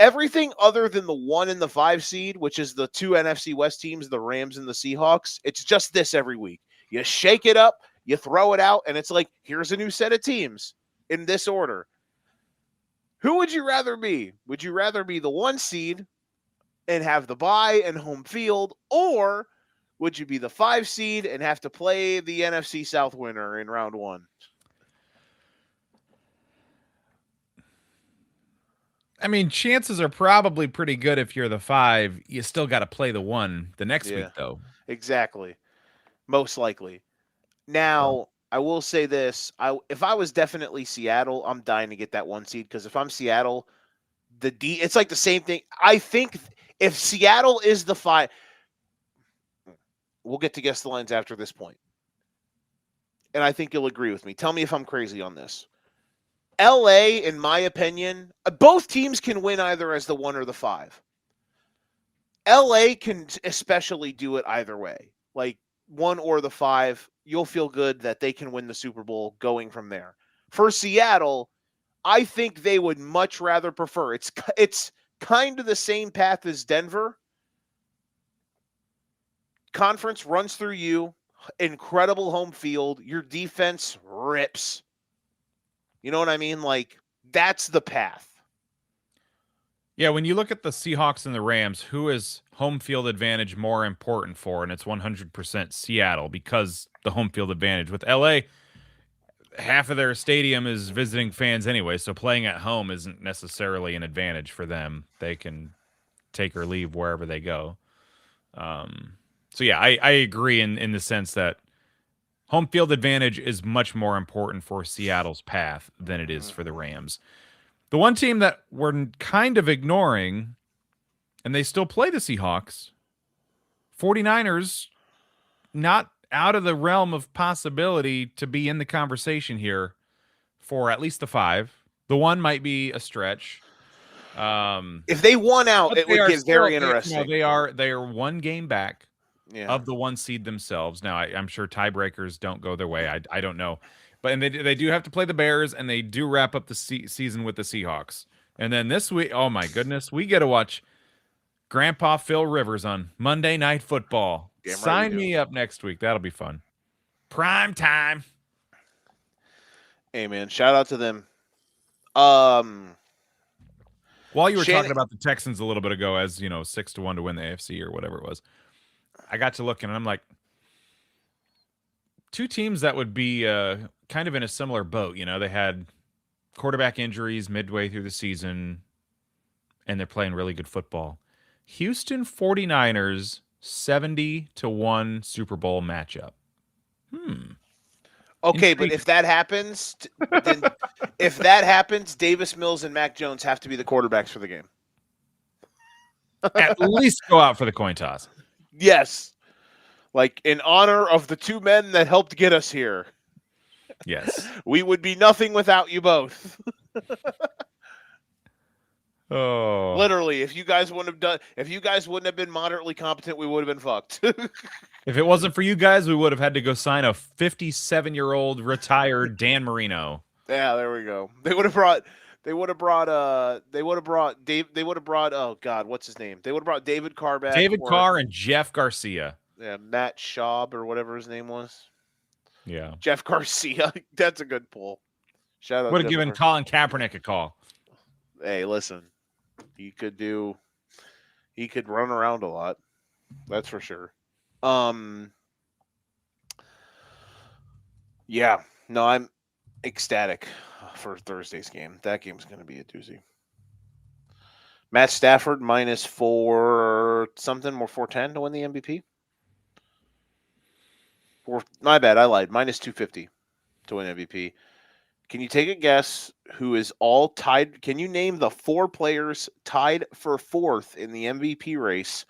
everything other than the 1 and the 5 seed, which is the 2 NFC West teams, the Rams and the Seahawks, it's just this every week. You shake it up, you throw it out, and it's like, here's a new set of teams in this order. Who would you rather be? Would you rather be the 1 seed and have the bye and home field, or would you be the 5 seed and have to play the NFC South winner in round 1? I mean, chances are probably pretty good if you're the 5. You still got to play the 1 the next week, though. Exactly. Most likely. Now, I will say this. If I was definitely Seattle, I'm dying to get that 1 seed, because if I'm Seattle, it's like the same thing. I think if Seattle is the 5, we'll get to guess the lines after this point. And I think you'll agree with me. Tell me if I'm crazy on this. LA, in my opinion, both teams can win either as the 1 or the 5. LA can especially do it either way. Like 1 or the 5, you'll feel good that they can win the Super Bowl going from there. For Seattle, I think they would much rather prefer. It's kind of the same path as Denver. Conference runs through you, incredible home field, your defense rips. You know what I mean? Like, that's the path. Yeah, when you look at the Seahawks and the Rams, who is home field advantage more important for? And it's 100% Seattle, because the home field advantage. With LA, half of their stadium is visiting fans anyway, so playing at home isn't necessarily an advantage for them. They can take or leave wherever they go. So yeah, I agree in the sense that home field advantage is much more important for Seattle's path than it is for the Rams. The one team that we're kind of ignoring, and they still play the Seahawks, 49ers, not out of the realm of possibility to be in the conversation here for at least the 5. The 1 might be a stretch. If they won out, it would get very interesting. They are 1 game back of the 1 seed themselves. Now, I'm sure tiebreakers don't go their way. I don't know. But they do have to play the Bears, and they do wrap up the season with the Seahawks. And then this week, oh my goodness, we get to watch Grandpa Phil Rivers on Monday Night Football. Sign me up next week. That'll be fun. Prime time. Hey, man, shout out to them. While you were talking about the Texans a little bit ago, as 6-1 to win the AFC or whatever it was, I got to looking, and I'm like, 2 teams that would be kind of in a similar boat. They had quarterback injuries midway through the season, and they're playing really good football. Houston 49ers 70-1 Super Bowl matchup. Okay, but if that happens, Davis Mills and Mac Jones have to be the quarterbacks for the game. At least go out for the coin toss. Yes. Like, in honor of the 2 men that helped get us here. Yes. We would be nothing without you both. Oh, Literally, if you guys wouldn't have been moderately competent, we would have been fucked. if it wasn't for you guys, we would have had to go sign a 57-year-old retired Dan Marino. Yeah, there we go. They would have brought oh God, what's his name? They would have brought David Carr back. David Carr and Jeff Garcia. Yeah, Matt Schaub or whatever his name was. Yeah. Jeff Garcia. That's a good pull. Shout out. Would have given Colin Kaepernick a call. Hey, listen. He could run around a lot. That's for sure. Yeah. No, I'm ecstatic for Thursday's game. That game's going to be a doozy. Matt Stafford minus 4 something, more 410 to win the MVP. My bad, I lied. Minus 250 to win MVP. Can you take a guess who is all tied? Can you name the 4 players tied for 4th in the MVP race,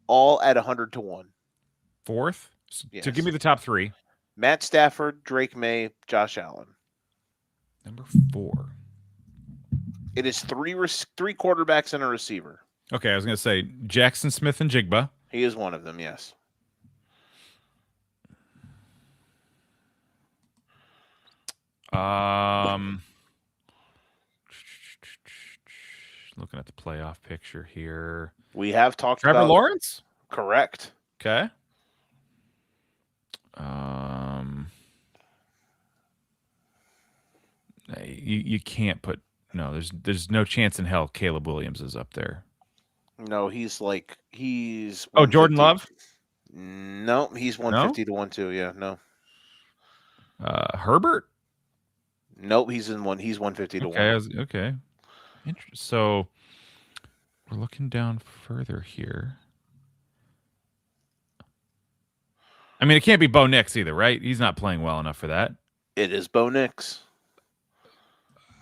all at 100 to 1? 4th? Yes. So give me the top 3. Matt Stafford, Drake May, Josh Allen. Number 4. It is 3 quarterbacks and a receiver. Okay, I was going to say Jackson Smith and Jigba. He is one of them, yes. Looking at the playoff picture here. We have talked Trevor about Lawrence? Correct. Okay. You can't put there's no chance in hell Caleb Williams is up there. No, he's Jordan Love? No, he's 150 to 1 too. Yeah, no. Herbert? Nope, he's 150 to 1. Okay. So we're looking down further here. I mean, it can't be Bo Nix either, right? He's not playing well enough for that. It is Bo Nix.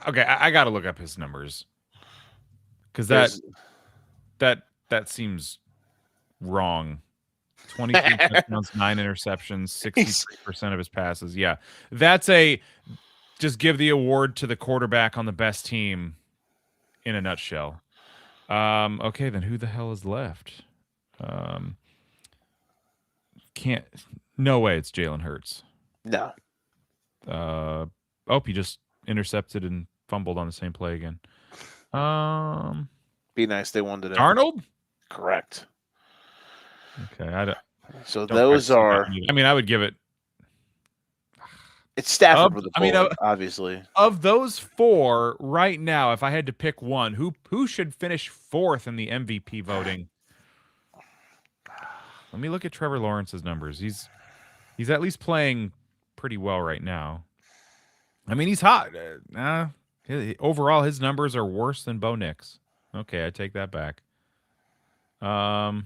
Okay, I got to look up his numbers because that seems wrong. 23 touchdowns, 9 interceptions, 63% of his passes. Yeah, that's just give the award to the quarterback on the best team in a nutshell. Okay, then who the hell is left? No way it's Jalen Hurts. No. He just intercepted and fumbled on the same play again. Be nice. They won today. Darnold? Correct. Okay. So those are. I mean, I would give it. It's Stafford with the ball, obviously. Of those 4 right now, if I had to pick one, who should finish 4th in the MVP voting? Let me look at Trevor Lawrence's numbers. He's at least playing pretty well right now. I mean, he's hot. Overall, his numbers are worse than Bo Nix. Okay, I take that back. Now,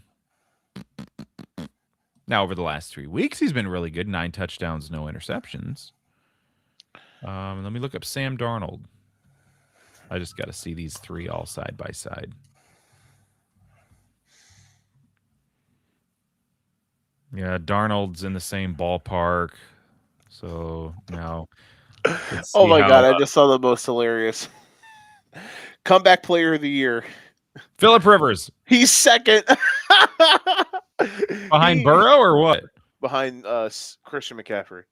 over the last 3 weeks, he's been really good. 9 touchdowns, no interceptions. Let me look up Sam Darnold. I just got to see these 3 all side by side. Yeah, Darnold's in the same ballpark. So now, oh my God! I just saw the most hilarious comeback player of the year. Phillip Rivers. He's second. Behind Burrow or what? Behind Christian McCaffrey.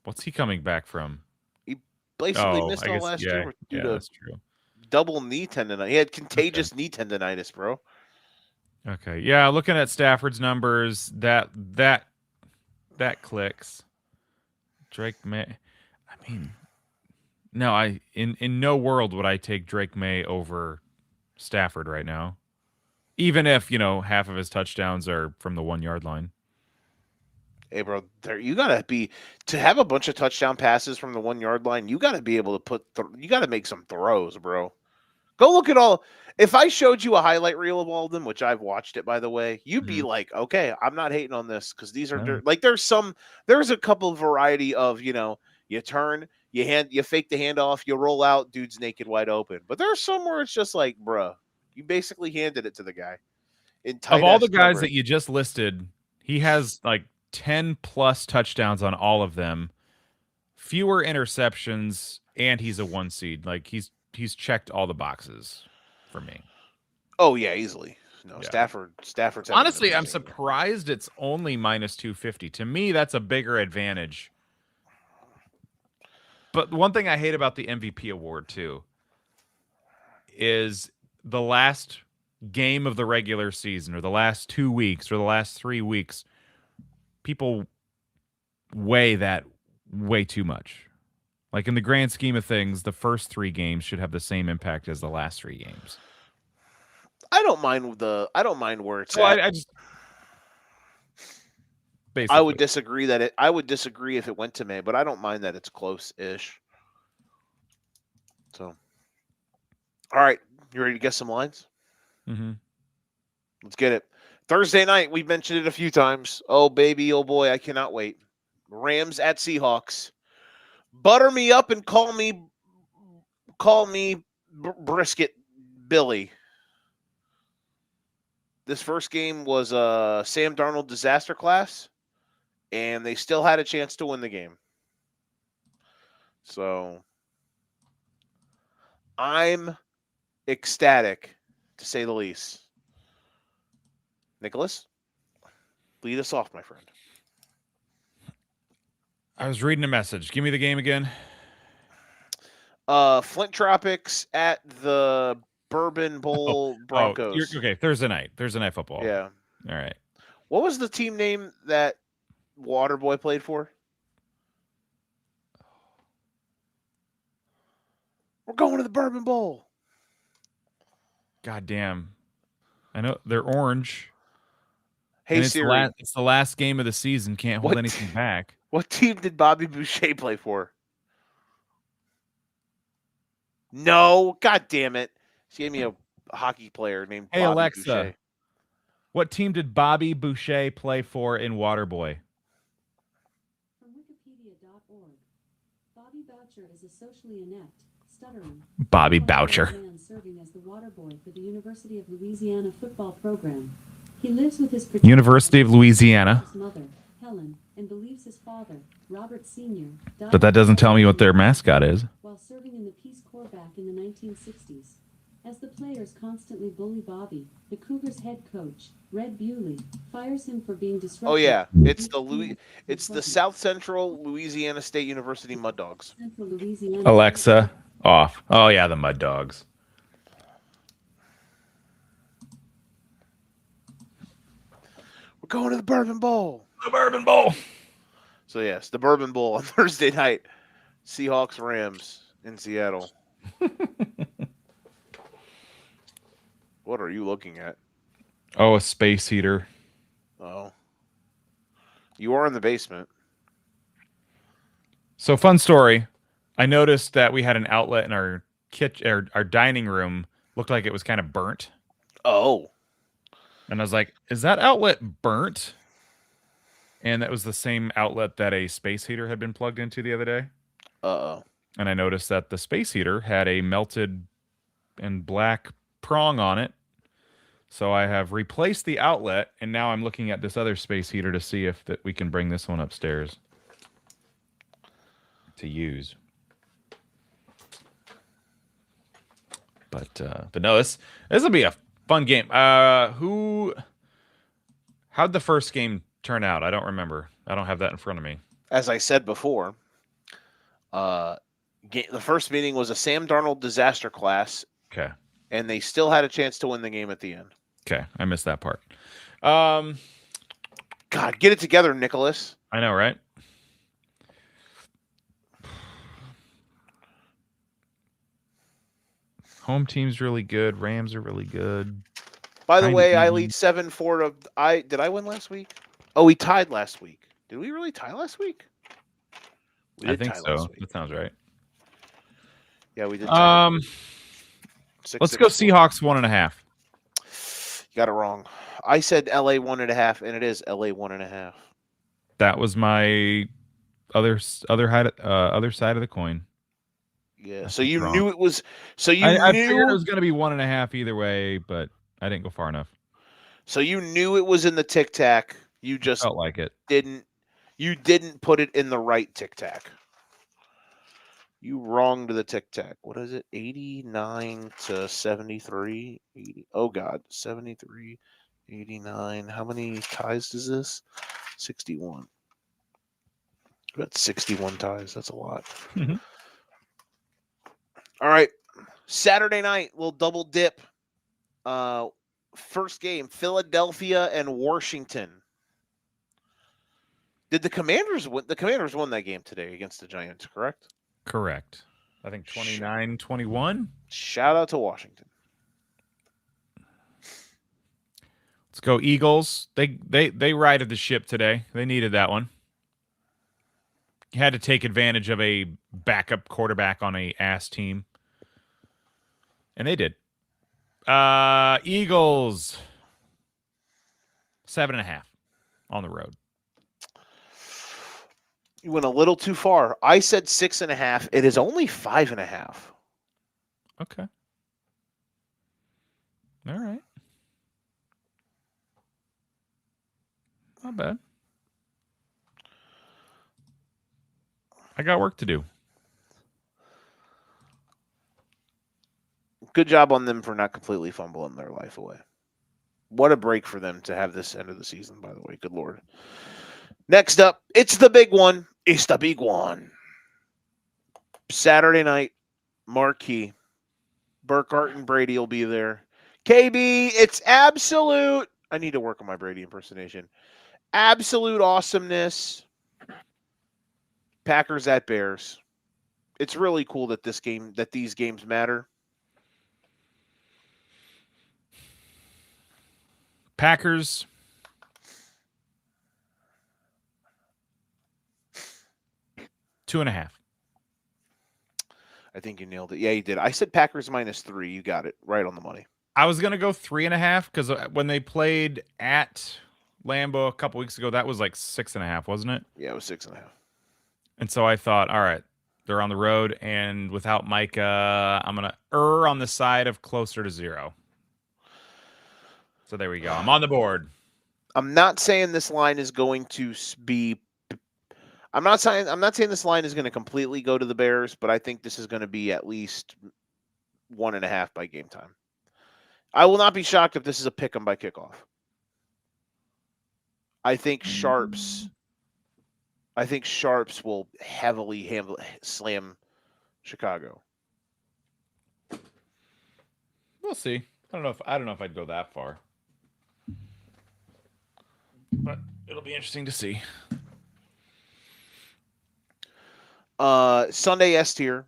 What's he coming back from? He basically missed all last year due to that's true. Double knee tendonitis. He had contagious knee tendonitis, bro. Okay. Yeah, looking at Stafford's numbers, that clicks. Drake May. I mean, no, in no world would I take Drake May over Stafford right now. Even if, half of his touchdowns are from the 1-yard line. Hey, bro, you gotta to have a bunch of touchdown passes from the 1-yard line. You gotta be able to you gotta make some throws, bro. Go look at all. If I showed you a highlight reel of all of them, which I've watched it, by the way, you'd be like, okay, I'm not hating on this because these are like there's a couple of variety of you turn, you fake the handoff, you roll out, dude's naked, wide open. But there's some where it's just like, bro, you basically handed it to the guy. Of all the guys that you just listed, he has like 10 plus touchdowns on all of them, fewer interceptions, and he's a 1 seed. Like he's he's checked all the boxes for me. Oh yeah, easily. No, Yeah. Stafford's having an Honestly, I'm amazing year. surprised it's only minus 250. To me, that's a bigger advantage. But one thing I hate about the MVP award too is the last game of the regular season, or the last 2 weeks, or the last 3 weeks. People weigh that way too much. Like in the grand scheme of things, the first 3 games should have the same impact as the last 3 games. I don't mind where it's So at. I just basically I would disagree if it went to May, but I don't mind that it's close-ish. So, all right, you ready to guess some lines? Mm-hmm. Let's get it. Thursday night, we've mentioned it a few times. Oh baby, oh boy, I cannot wait. Rams at Seahawks. Butter me up and call me Brisket Billy. This first game was a Sam Darnold disaster class, and they still had a chance to win the game. So I'm ecstatic, to say the least. Nicholas, lead us off, my friend. I was reading a message. Give me the game again. Flint Tropics at the Bourbon Bowl Broncos. Okay, Thursday night football. Yeah. All right. What was the team name that Waterboy played for? We're going to the Bourbon Bowl. God damn. I know they're orange. Hey, it's Siri. It's the last game of the season. Can't hold anything back. What team did Bobby Boucher play for? No. God damn it. She gave me a hockey player named Hey, Bobby Alexa. Boucher. What team did Bobby Boucher play for in Waterboy? From Wikipedia.org. Bobby Boucher is a socially inept, stuttering Bobby Boucher. man serving as the water boy for the University of Louisiana football program. He lives with his University of Louisiana. mother, Helen, and believes his father, Robert Sr., died But that doesn't tell me what their mascot is. while serving in the Peace Corps back in the 1960s. As the players constantly bully Bobby, the Cougars' head coach, Red Bewley, fires him for being disruptive. Oh yeah, it's the South Central Louisiana State University Mud Dogs. Central Louisiana Alexa, off. Oh yeah, the Mud Dogs. We're going to the Bourbon Bowl. The Bourbon Bowl. So yes, the Bourbon Bowl on Thursday night. Seahawks Rams in Seattle. What are you looking at? Oh, a space heater. Oh. You are in the basement. So fun story. I noticed that we had an outlet in our kitchen, our dining room. Looked like it was kind of burnt. Oh. And I was like, is that outlet burnt? And that was the same outlet that a space heater had been plugged into the other day. Uh-oh. And I noticed that the space heater had a melted and black prong on it. So I have replaced the outlet, and now I'm looking at this other space heater to see if we can bring this one upstairs to use. But no, this will be a fun game. How'd the first game turn out? I don't remember. I don't have that in front of me. As I said before, the first meeting was a Sam Darnold disaster class. Okay. And they still had a chance to win the game at the end. Okay, I missed that part. God, get it together, Nicholas. I know, right? Home team's really good. Rams are really good. By the way, I lead 7-4 to did I win last week? Oh, we tied last week. Did we really tie last week? We I did think tie so. last week. That sounds right. Yeah, we did. Let's go Seahawks 1.5. You got it wrong. I said LA 1.5, and it is LA 1.5. That was my other side of the coin. Yeah. So you knew it was. So you I knew figured it was going to be 1.5 either way, but I didn't go far enough. So you knew it was in the tic tac. You just felt like it. You didn't put it in the right tic tac. You wronged the Tic Tac. What is it? 89 to 73. 80. Oh God, 73, 89. How many ties is this? 61. That's 61 ties. That's a lot. Mhm. All right. Saturday night, we'll double dip. First game, Philadelphia and Washington. Did the Commanders win? The Commanders won that game today against the Giants, correct? Correct. I think 29-21. Shout out to Washington. Let's go Eagles. They righted the ship today. They needed that one. Had to take advantage of a backup quarterback on a ass team. And they did. Eagles 7.5 on the road. You went a little too far. I said 6.5. It is only 5.5. Okay. All right. Not bad. I got work to do. Good job on them for not completely fumbling their life away. What a break for them to have this end of the season, by the way. Good Lord. Next up, it's the big one. It's the big one. Saturday night, marquee. Burkhart and Brady will be there. KB, it's absolute. I need to work on my Brady impersonation. Absolute awesomeness. Packers at Bears. It's really cool that these games matter. Packers. $2.5. I think you nailed it. Yeah, you did. I said Packers -3. You got it right on the money. I was gonna go 3.5 because when they played at Lambeau a couple weeks ago, that was like 6.5, wasn't it? Yeah, it was 6.5. And so I thought, all right, they're on the road, and without Micah, I'm gonna err on the side of closer to 0. So there we go. I'm on the board. I'm not saying this line is going to be. I'm not saying this line is going to completely go to the Bears, but I think this is going to be at least 1.5 by game time. I will not be shocked if this is a pick 'em by kickoff. I think Sharps will heavily slam Chicago. We'll see. I don't know if I'd go that far, but it'll be interesting to see. Sunday S tier.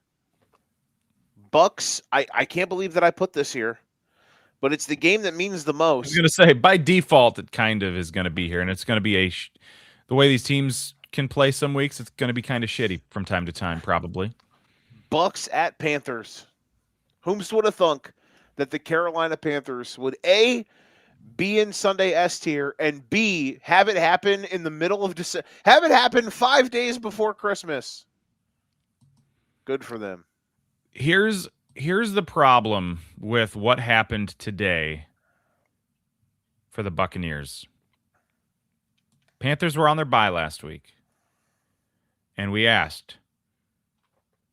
Bucks. I can't believe that I put this here, but it's the game that means the I most. was gonna say by default it kind of is gonna be here, and it's gonna be the way these teams can play some weeks. It's gonna be kind of shitty from time to time, probably. Bucks at Panthers. Whomst would have thunk that the Carolina Panthers would A, be in Sunday S tier, and B, have it happen in the middle of December. Have it happen 5 days before Christmas. Good for them. Here's the problem with what happened today for the Buccaneers. Panthers were on their bye last week, and we asked,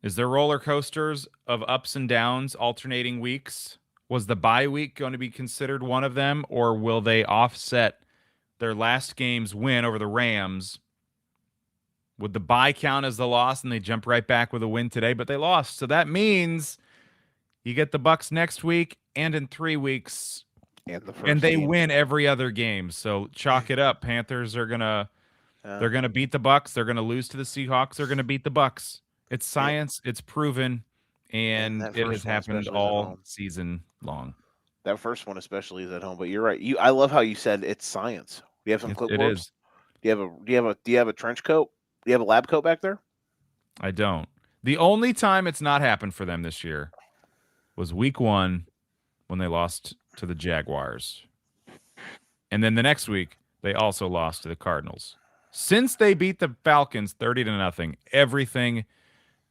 is there roller coasters of ups and downs alternating weeks? Was the bye week going to be considered one of them, or will they offset their last game's win over the Rams? Would the bye count as the loss and they jump right back with a win today, but they lost? So that means you get the Bucks next week and in 3 weeks, and they win every other game. So chalk it up. Panthers are they're gonna beat the Bucks. They're gonna lose to the Seahawks. They're gonna beat the Bucks. It's science. It's proven, and it has happened all season long. That first one especially is at home, but you're right. I love how you said it's science. Do you have some clipboards? It is. Do you have a trench coat? Do you have a lab coat back there? I don't. The only time it's not happened for them this year was week 1 when they lost to the Jaguars. And then the next week, they also lost to the Cardinals. Since they beat the Falcons 30-0, everything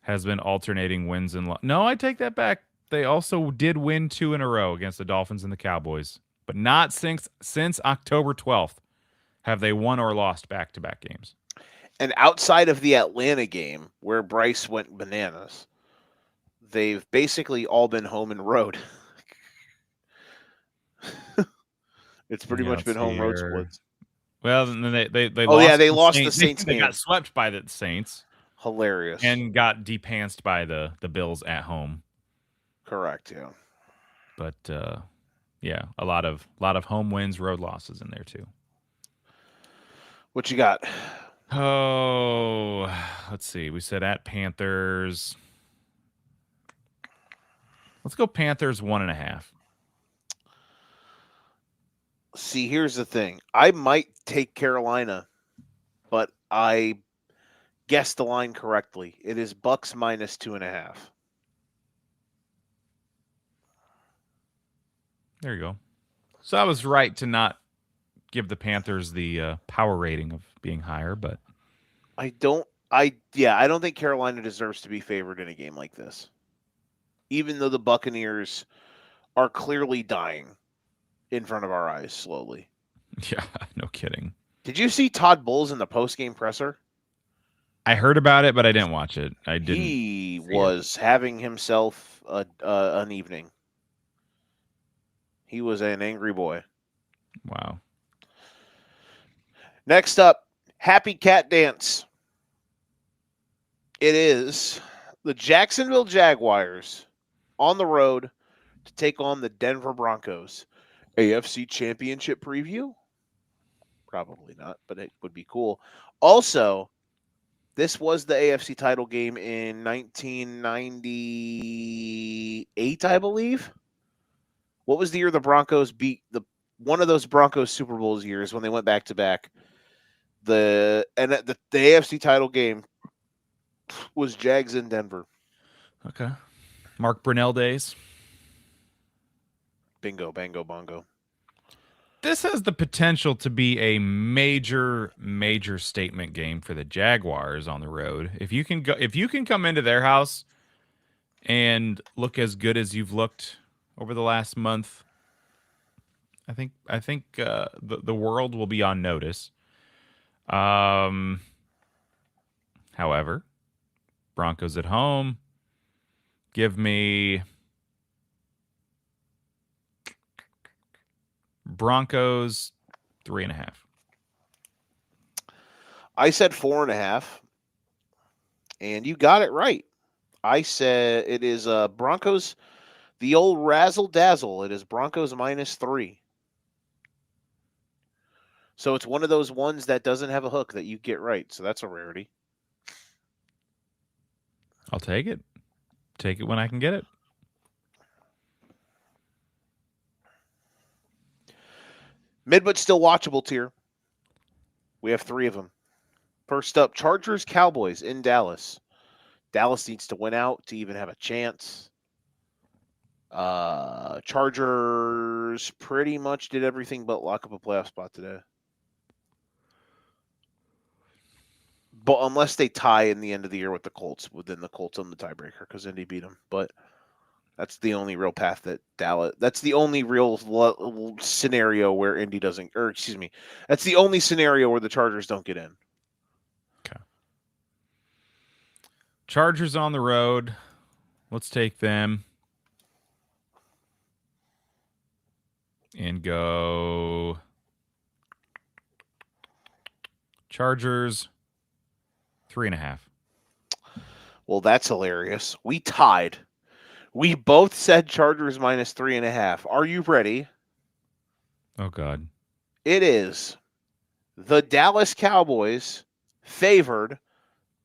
has been alternating wins and losses. No, I take that back. They also did win 2 in a row against the Dolphins and the Cowboys, but not since October 12th have they won or lost back-to-back games. And outside of the Atlanta game where Bryce went bananas, they've basically all been home and road. It's pretty Yeah, much been let's home see road here. splits. Well, then they Oh lost. yeah, they the lost the Saints. Saints They game. got swept by the Saints Hilarious. and got depantsed by the Bills at home. Correct. Yeah. But yeah, a lot of home wins, road losses in there too. What you got? Oh, let's see. We said at Panthers. Let's go Panthers 1.5. See, here's the thing. I might take Carolina, but I guessed the line correctly. It is Bucks minus 2.5. There you go. So I was right to not give the Panthers the power rating of being higher, but I don't think Carolina deserves to be favored in a game like this. Even though the Buccaneers are clearly dying in front of our eyes slowly. yeah, no kidding. Did you see Todd Bowles in the post-game presser? I heard about it, but I didn't watch it. I didn't. He was having himself an evening. He was an angry boy. Wow. Next up, Happy Cat Dance. It is the Jacksonville Jaguars on the road to take on the Denver Broncos. AFC Championship preview? Probably not, but it would be cool. Also, this was the AFC title game in 1998, I believe. What was the year the Broncos beat one of those Broncos Super Bowls years when they went back to back? The AFC title game was Jags in Denver. Okay. Mark Brunell days. Bingo, bango, bongo. This has the potential to be a major statement game for the Jaguars on the road. If you can come into their house and look as good as you've looked over the last month, I think the world will be on notice. However, Broncos at home. Give me Broncos 3.5. I said 4.5, and you got it right. I said it is Broncos, the old razzle dazzle. It is Broncos -3. So it's one of those ones that doesn't have a hook that you get right. So that's a rarity. I'll take it. Take it when I can get it. Mid but still watchable tier. We have 3 of them. First up, Chargers Cowboys in Dallas. Dallas needs to win out to even have a chance. Chargers pretty much did everything but lock up a playoff spot today. But unless they tie in the end of the year with the Colts, within the Colts on the tiebreaker because Indy beat them. But that's the only real path that Dallas. That's the only real scenario where Indy doesn't. Or excuse me, that's the only scenario where the Chargers don't get in. Okay. Chargers on the road. Let's take them and go Chargers 3.5. Well, that's hilarious. We tied. We both said Chargers -3.5. Are you ready? Oh, God. It is the Dallas Cowboys favored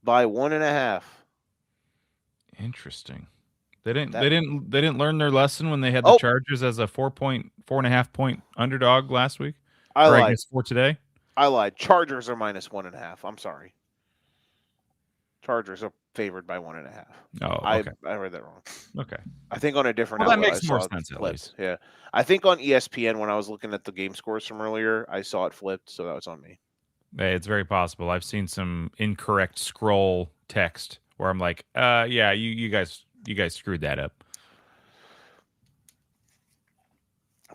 by 1.5. Interesting. They didn't learn their lesson when they had the Chargers as a 4.5 point underdog last week. I lied. I guess for today. I lied. Chargers are -1.5. I'm sorry. Chargers are favored by 1.5. Oh, okay. I read that wrong. Okay. I think on a different. Well, that outlet, makes I more saw it sense at flipped. least. Yeah, I think on ESPN when I was looking at the game scores from earlier, I saw it flipped, so that was on me. Hey, it's very possible. I've seen some incorrect scroll text where I'm like, yeah, you guys screwed that up.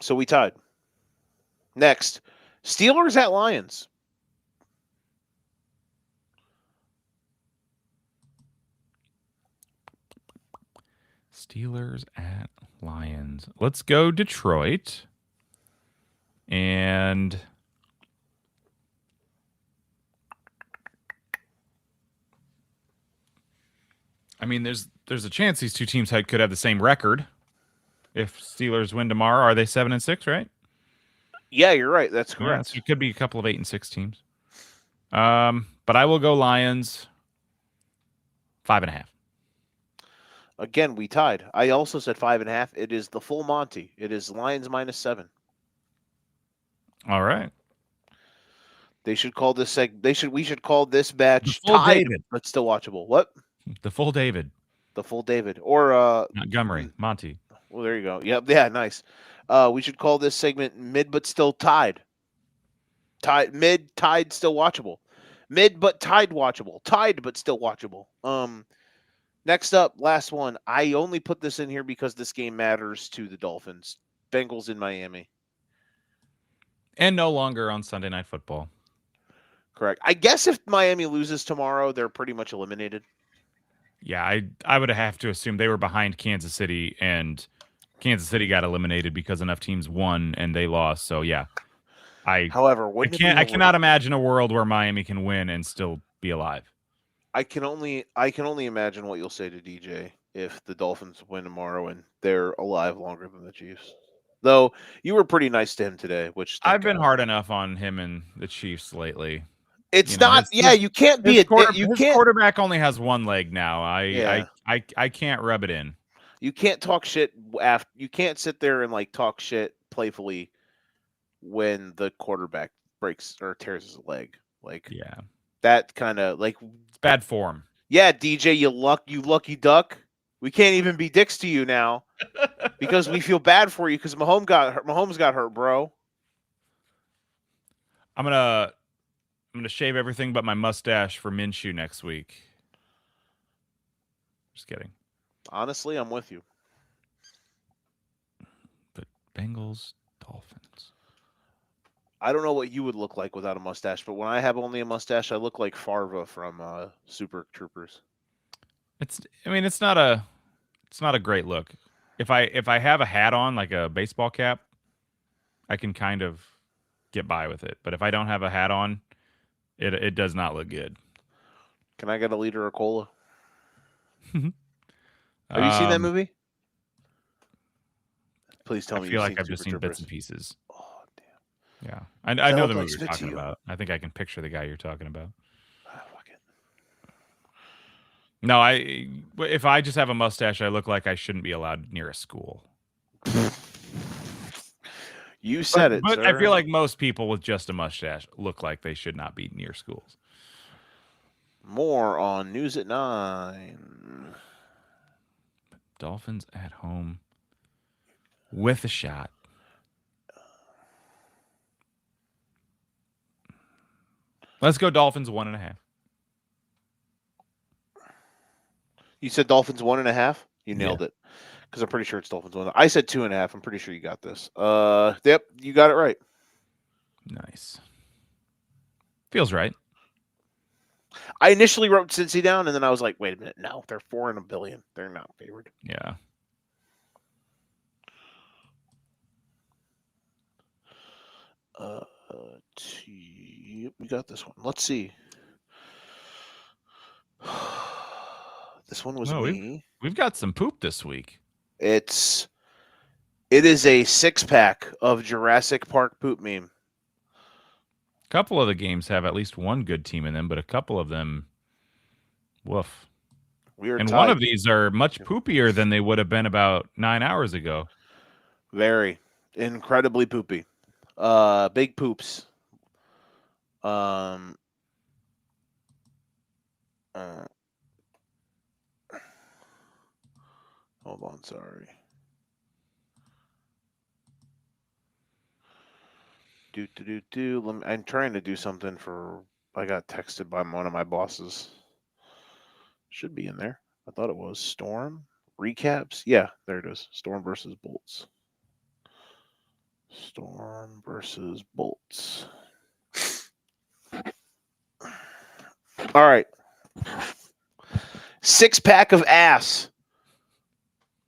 So we tied. Next, Steelers at Lions. Steelers at Lions. Let's go Detroit. And I mean, there's a chance these two teams could have the same record. If Steelers win tomorrow, are they 7-6, right? Yeah, you're right. That's Yeah, correct. so it could be a couple of 8-6 teams. But I will go Lions 5.5. Again, we tied. I also said 5.5. It is the full Monty. It is Lions -7. All right. They should call this we should call this batch The full tied, David. but still watchable. What? The full David. The full David. Or Montgomery. Monty. well, there you go. Yep, yeah, nice. We should call this segment mid but still tied. Tied still watchable. Mid but tied watchable. Tied but still watchable. Next up, last one. I only put this in here because this game matters to the Dolphins. Bengals in Miami. And no longer on Sunday Night Football. Correct. I guess if Miami loses tomorrow, they're pretty much eliminated. Yeah, I would have to assume they were behind Kansas City, and Kansas City got eliminated because enough teams won and they lost. So yeah, However, I cannot imagine a world where Miami can win and still be alive. I can only imagine what you'll say to DJ if the Dolphins win tomorrow and they're alive longer than the Chiefs. Though you were pretty nice to him today, which I've been hard enough on him and the Chiefs lately. It's not. You can't be his his quarterback only has one leg now. I can't rub it in. You can't talk shit after. You can't sit there and like talk shit playfully when the quarterback breaks or tears his leg. Like Yeah, that kind of like it's bad form. Yeah, DJ, you lucky duck. We can't even be dicks to you now because we feel bad for you because Mahomes got hurt, bro. I'm gonna shave everything but my mustache for Minshew next week. Just kidding. Honestly, I'm with you. But Bengals, Dolphins. I don't know what you would look like without a mustache, but when I have only a mustache, I look like Farva from Super Troopers. It's not a great look. If I have a hat on, like a baseball cap, I can kind of get by with it. But if I don't have a hat on, it does not look good. Can I get a liter of cola? Have you seen that movie? Please tell me. I feel like I've just seen bits and pieces. Oh, damn. Yeah, I know the movie you're talking about. I think I can picture the guy you're talking about. Fuck it. No, if I just have a mustache, I look like I shouldn't be allowed near a school. You said it, but sir. I feel like most people with just a mustache look like they should not be near schools. More on News at 9. Dolphins at home with a shot. Let's go Dolphins 1.5. You said Dolphins 1.5? You nailed it. Because I'm pretty sure it's Dolphins 1. I said 2.5. I'm pretty sure you got this. Yep, you got it right. Nice. Feels right. I initially wrote Cincy down, and then I was like, wait a minute. No, they're 4 in a billion. They're not favored. Yeah. We got this one. Let's see. This one was me. We've got some poop this week. It is a 6-pack of Jurassic Park poop meme. A couple of the games have at least one good team in them, but a couple of them, woof. And tied. One of these are much poopier than they would have been about 9 hours ago. Very. Incredibly poopy. Big poops. Hold on, sorry. I'm trying to do something I got texted by one of my bosses. Should be in there. I thought it was Storm recaps. Yeah, there it is. Storm versus Bolts. Storm versus Bolts. All right. 6-pack of ass.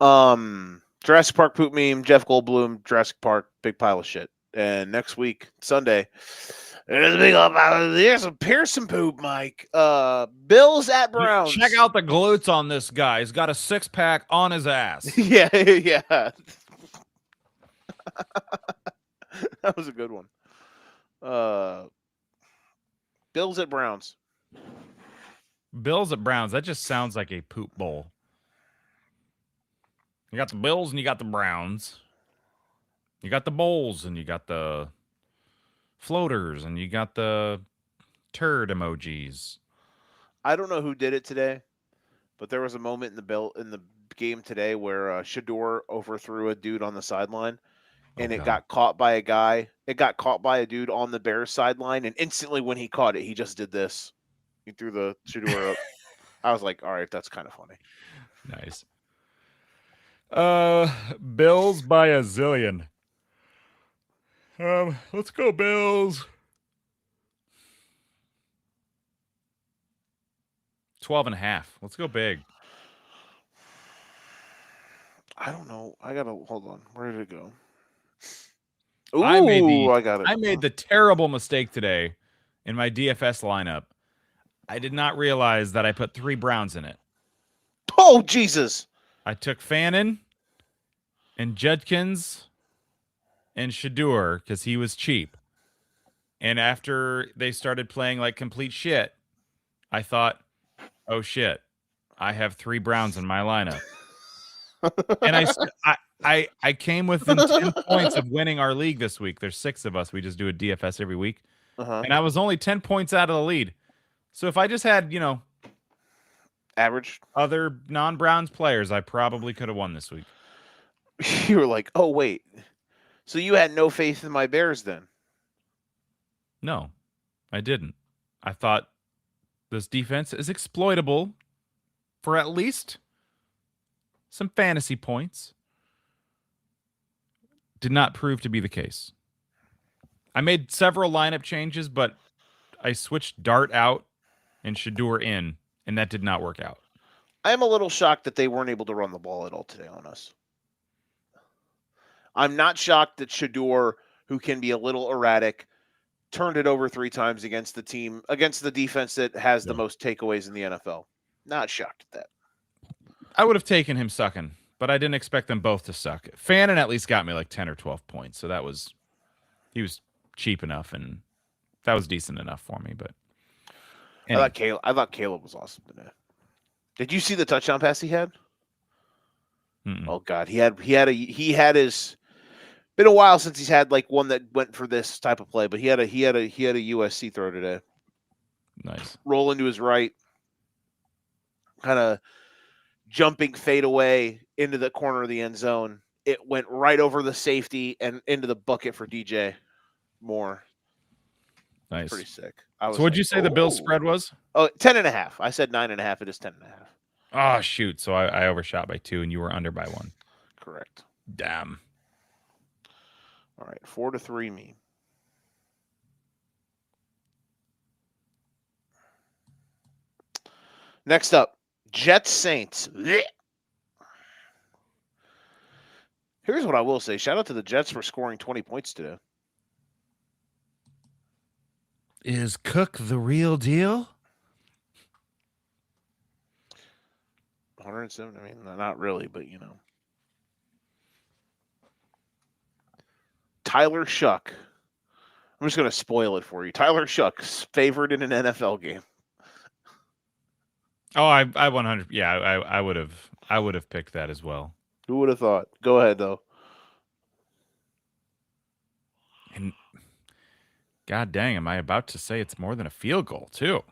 Jurassic Park poop meme, Jeff Goldblum, Jurassic Park, big pile of shit. And next week, Sunday, there's a Pearson poop, Mike. Bills at Browns. Check out the glutes on this guy. He's got a 6-pack on his ass. Yeah. That was a good one. Bills at Browns. Bills at Browns. That just sounds like a poop bowl. You got the Bills and you got the Browns. You got the bowls and you got the floaters and you got the turd emojis. I don't know who did it today, but there was a moment in the game today where Shador overthrew a dude on the sideline, and it got caught by a guy. It got caught by a dude on the Bears sideline, and instantly when he caught it, he just did this. He threw the Shador up. I was like, all right, that's kind of funny. Nice. Bills by a zillion. Let's go Bills. 12.5. Let's go big. I don't know. I gotta hold on. Where did it go? Ooh, I got it. I made the terrible mistake today in my DFS lineup. I did not realize that I put 3 Browns in it. Oh, Jesus. I took Fannin and Judkins and Shador because he was cheap. And after they started playing like complete shit, I thought, oh shit, I have 3 Browns in my lineup. And I came within 10 points of winning our league this week. There's 6 of us. We just do a DFS every week. And I was only 10 points out of the lead. So if I just had, average other non-Browns players, I probably could have won this week. You were like, oh, wait. So you had no faith in my Bears then? No, I didn't. I thought this defense is exploitable for at least some fantasy points. Did not prove to be the case. I made several lineup changes, but I switched Dart out and Shador in, and that did not work out. I am a little shocked that they weren't able to run the ball at all today on us. I'm not shocked that Shador, who can be a little erratic, turned it over 3 times against the defense that has the most takeaways in the NFL. Not shocked at that. I would have taken him sucking, but I didn't expect them both to suck. Fannin at least got me like 10 or 12 points, so he was cheap enough, and that was decent enough for me. But anyway. I thought Caleb was awesome today. Did you see the touchdown pass he had? Mm-mm. Oh God, he had his. Been a while since he's had like one that went for this type of play, but he had a USC throw today. Nice. Roll into his right, kind of jumping fade away into the corner of the end zone. It went right over the safety and into the bucket for DJ Moore. Nice. Pretty sick. So what'd you say the Bills spread was? Oh, 10.5. I said 9.5. It is 10.5. Oh, shoot. So I overshot by 2 and you were under by 1. Correct. Damn. All right. 4-3 me. Next up, Jets Saints. Blech. Here's what I will say. Shout out to the Jets for scoring 20 points today. Is Cook the real deal? 107. I mean, not really, but Tyler Shuck. I'm just going to spoil it for you. Tyler Shuck's favored in an NFL game. Oh, I 100. Yeah, I would have picked that as well. Who would have thought? Go ahead though. And God dang, am I about to say it's more than a field goal too?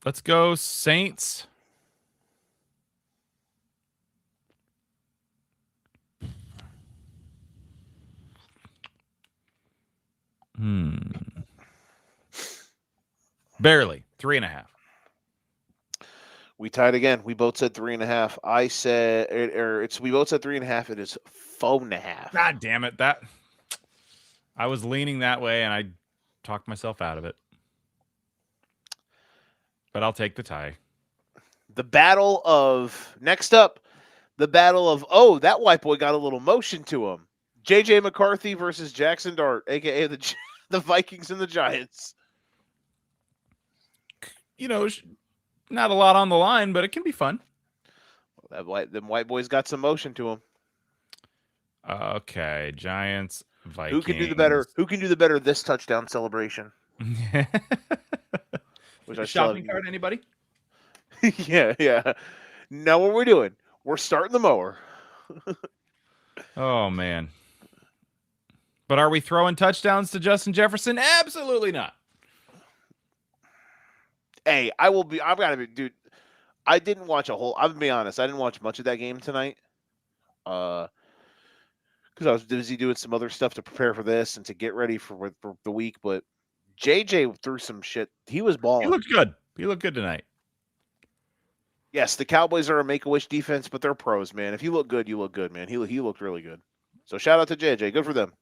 Let's go Saints. Barely 3.5. We tied again. We both said 3.5. I said, we both said 3.5. It is 4.5. God damn it! I was leaning that way, and I talked myself out of it. But I'll take the tie. The battle of next up, the battle of that white boy got a little motion to him. JJ McCarthy versus Jackson Dart, aka the Vikings and the Giants. Not a lot on the line, but it can be fun. Them white boys got some motion to them. Okay, Giants, Vikings. Who can do the better? Who can do the better this touchdown celebration? Which I Shopping cart, anybody? yeah. Now what we're doing? We're starting the mower. Oh man. But are we throwing touchdowns to Justin Jefferson? Absolutely not. Hey, I've got to be, dude. I didn't watch I'm gonna be honest. I didn't watch much of that game tonight. Because I was busy doing some other stuff to prepare for this and to get ready for the week. But JJ threw some shit. He was balling. He looked good. He looked good tonight. Yes, the Cowboys are a make-a-wish defense, but they're pros, man. If you look good, you look good, man. He looked really good. So shout out to JJ. Good for them.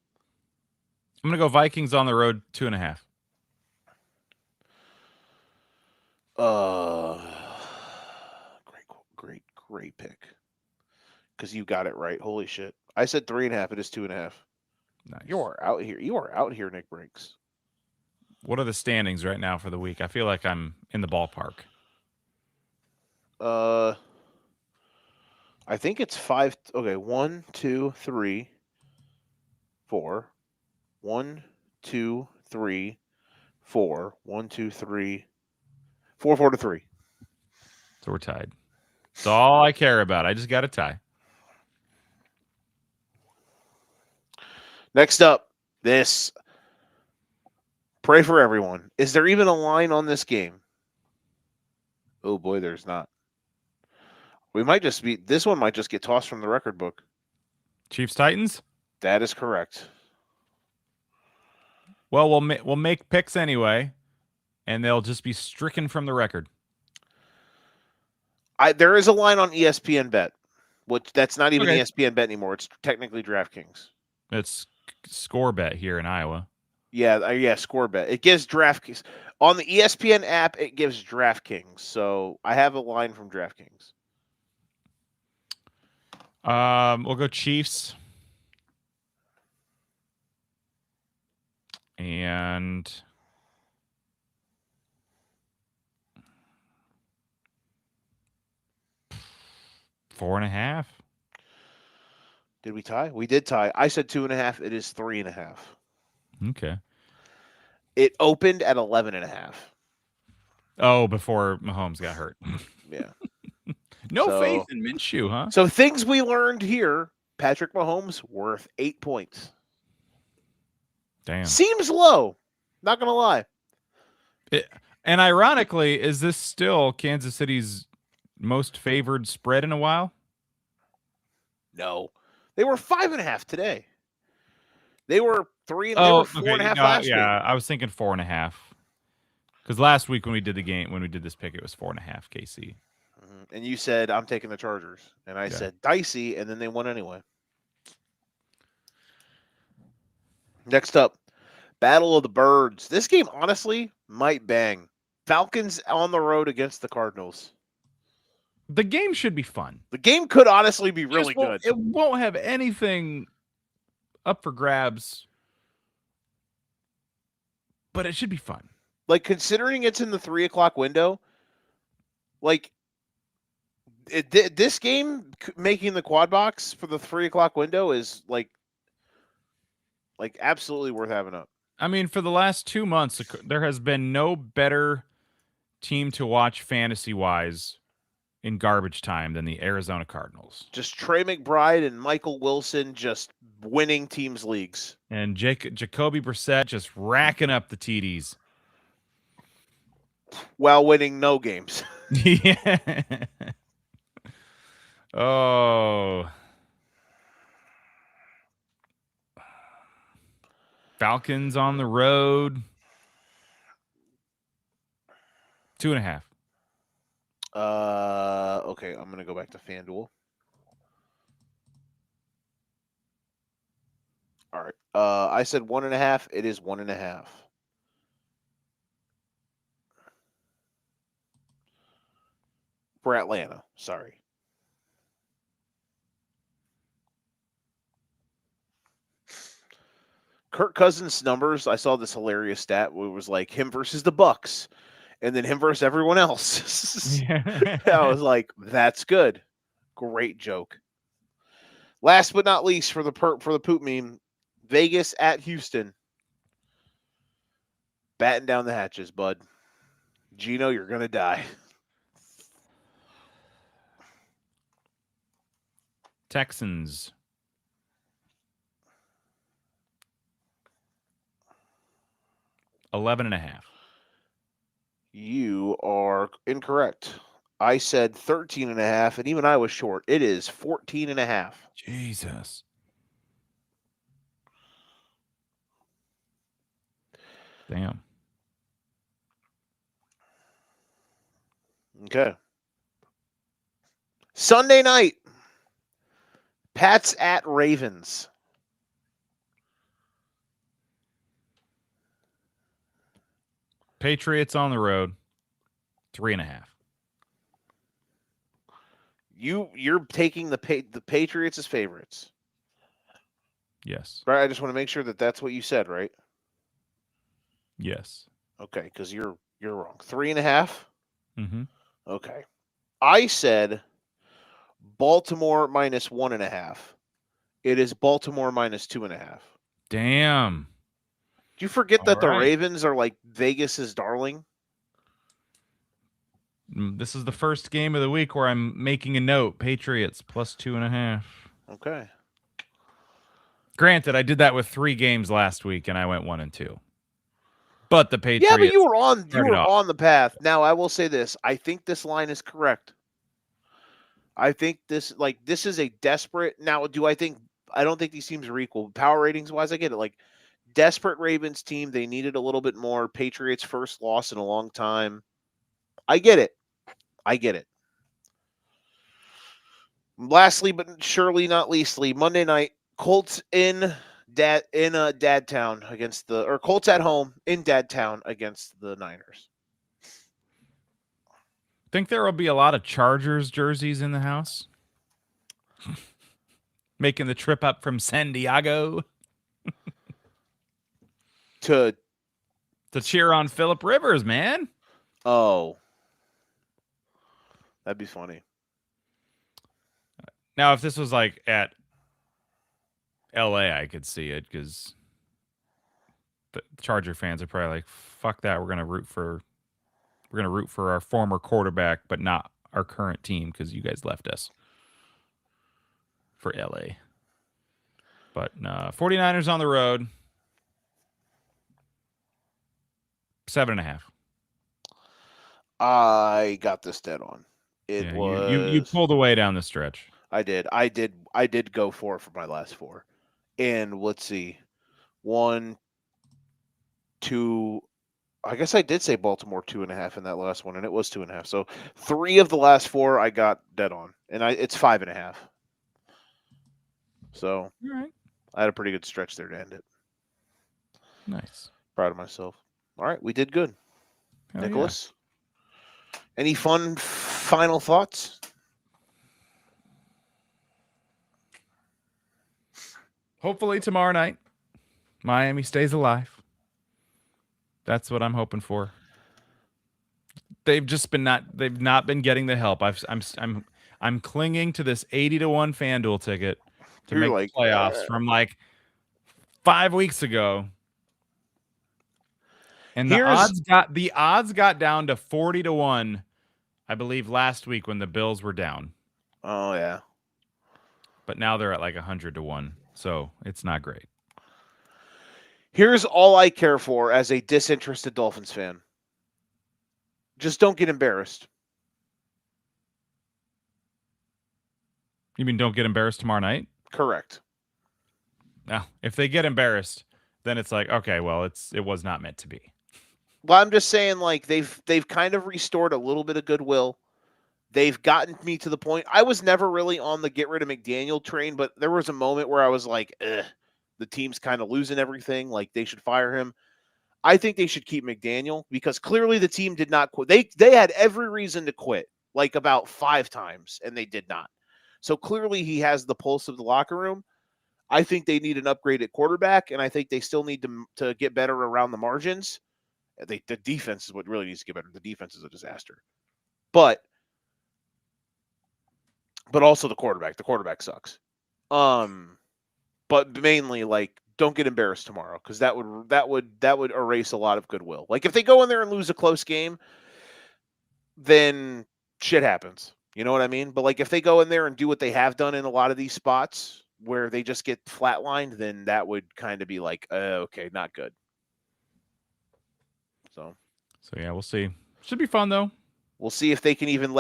I'm gonna go Vikings on the road 2.5. Great pick. Because you got it right. Holy shit! I said 3.5. It is 2.5. Nice. You are out here. You are out here, Nick Brinks. What are the standings right now for the week? I feel like I'm in the ballpark. I think it's 5. Okay, 1, 2, 3, 4. 1, 2, 3, 4. 1, 2, 3, 4, 4 to 3. So we're tied. That's all I care about. I just got a tie. Next up, this. Pray for everyone. Is there even a line on this game? Oh boy, there's not. This one might just get tossed from the record book. Chiefs Titans? That is correct. Well, we'll make picks anyway, and they'll just be stricken from the record. There is a line on ESPN Bet, which that's not even Okay. ESPN Bet anymore. It's technically DraftKings. It's Score Bet here in Iowa. Yeah, Score Bet. It gives DraftKings on the ESPN app. It gives DraftKings. So I have a line from DraftKings. We'll go Chiefs. And 4.5. Did we tie? We did tie. I said 2.5. It is 3.5. Okay. It opened at 11.5. Oh, before Mahomes got hurt. Yeah. No faith in Minshew, huh? So things we learned here: Patrick Mahomes worth 8 points. Damn. Seems low. Not gonna lie. And ironically, is this still Kansas City's most favored spread in a while? No, they were 5.5 today. They were 3 and they were 4.5 last week. Yeah, I was thinking 4.5. Because last week when we did this pick, it was 4.5 KC. And you said I'm taking the Chargers, and I said dicey, and then they won anyway. Next up, Battle of the Birds. This game honestly might bang. Falcons on the road against the Cardinals. The game should be fun. The game could honestly be really good. It won't have anything up for grabs, but it should be fun. Like, considering it's in the 3 o'clock window, like, this game making the quad box for the 3 o'clock window is like absolutely worth having up. I mean, for the last 2 months, there has been no better team to watch fantasy-wise in garbage time than the Arizona Cardinals. Just Trey McBride and Michael Wilson just winning teams leagues. And Jacoby Brissett just racking up the TDs. While winning no games. Yeah. Oh. Falcons on the road. 2.5. Okay, I'm gonna go back to FanDuel. All right. I said 1.5. It is 1.5. for Atlanta. Sorry. Kirk Cousins' numbers, I saw this hilarious stat where it was like him versus the Bucks and then him versus everyone else. I was like, that's good. Great joke. Last but not least for the poop meme, Vegas at Houston. Batten down the hatches, bud. Gino, you're going to die. Texans. $11.5. You are incorrect. I said 13.5, and even I was short. It is 14.5. Jesus. Damn. Okay. Sunday night. Pats at Ravens. Patriots on the road. 3.5. You're taking the Patriots as favorites. Yes. Right? I just want to make sure that that's what you said, right? Yes. Okay, because you're wrong. 3.5. Mm-hmm. Okay. I said Baltimore minus 1.5. It is Baltimore minus 2.5. Damn. Do you forget that the All right. Ravens are like Vegas's darling? This is the first game of the week where I'm making a note. Patriots plus 2.5. Okay. Granted, I did that with 3 games last week, and I went 1-2. But the Patriots. Yeah, but you were started off. on the path. Now I will say this: I think this line is correct. I think this is a desperate. Now, do I think? I don't think these teams are equal power ratings wise. I get it. Like desperate Ravens team, they needed a little bit more. Patriots first loss in a long time. I get it. Lastly, but surely not leastly, Monday night, Colts in Dadtown against Colts at home in Dadtown against the Niners. Think there will be a lot of Chargers jerseys in the house? Making the trip up from San Diego To cheer on Phillip Rivers, man. Oh. That'd be funny. Now, if this was like at LA, I could see it because the Charger fans are probably like, fuck that. We're gonna root for our former quarterback, but not our current team because you guys left us for LA. But 49ers on the road. 7.5. I got this dead on. It Yeah, was you pulled away down the stretch. I did go for my last 4. And let's see. 1, 2. I guess I did say Baltimore 2.5 in that last one, and it was 2.5. So 3 of the last 4 I got dead on. And it's 5.5. So All right. I had a pretty good stretch there to end it. Nice. Proud of myself. All right, we did good. Hell Nicholas, any fun final thoughts? Hopefully tomorrow night, Miami stays alive. That's what I'm hoping for. They've not been getting the help. I'm clinging to this 80-1 FanDuel ticket to You're make like, the playoffs from like 5 weeks ago. And the odds got down to 40-1, I believe, last week when the Bills were down. Oh yeah. But now they're at like 100-1. So it's not great. Here's all I care for as a disinterested Dolphins fan. Just don't get embarrassed. You mean don't get embarrassed tomorrow night? Correct. Now, if they get embarrassed, then it's like, okay, well, it was not meant to be. Well, I'm just saying, like, they've kind of restored a little bit of goodwill. They've gotten me to the point. I was never really on the get rid of McDaniel train, but there was a moment where I was like, the team's kind of losing everything. Like, they should fire him. I think they should keep McDaniel because clearly the team did not quit. They had every reason to quit. like about 5 times, and they did not. So clearly he has the pulse of the locker room. I think they need an upgrade at quarterback, and I think they still need to get better around the margins. The defense is what really needs to get better. The defense is a disaster. But also the quarterback. The quarterback sucks. But mainly, like, don't get embarrassed tomorrow, because that would erase a lot of goodwill. Like, if they go in there and lose a close game, then shit happens. You know what I mean? But like, if they go in there and do what they have done in a lot of these spots where they just get flatlined, then that would kind of be like, okay, not good. So yeah, we'll see. Should be fun though. We'll see if they can even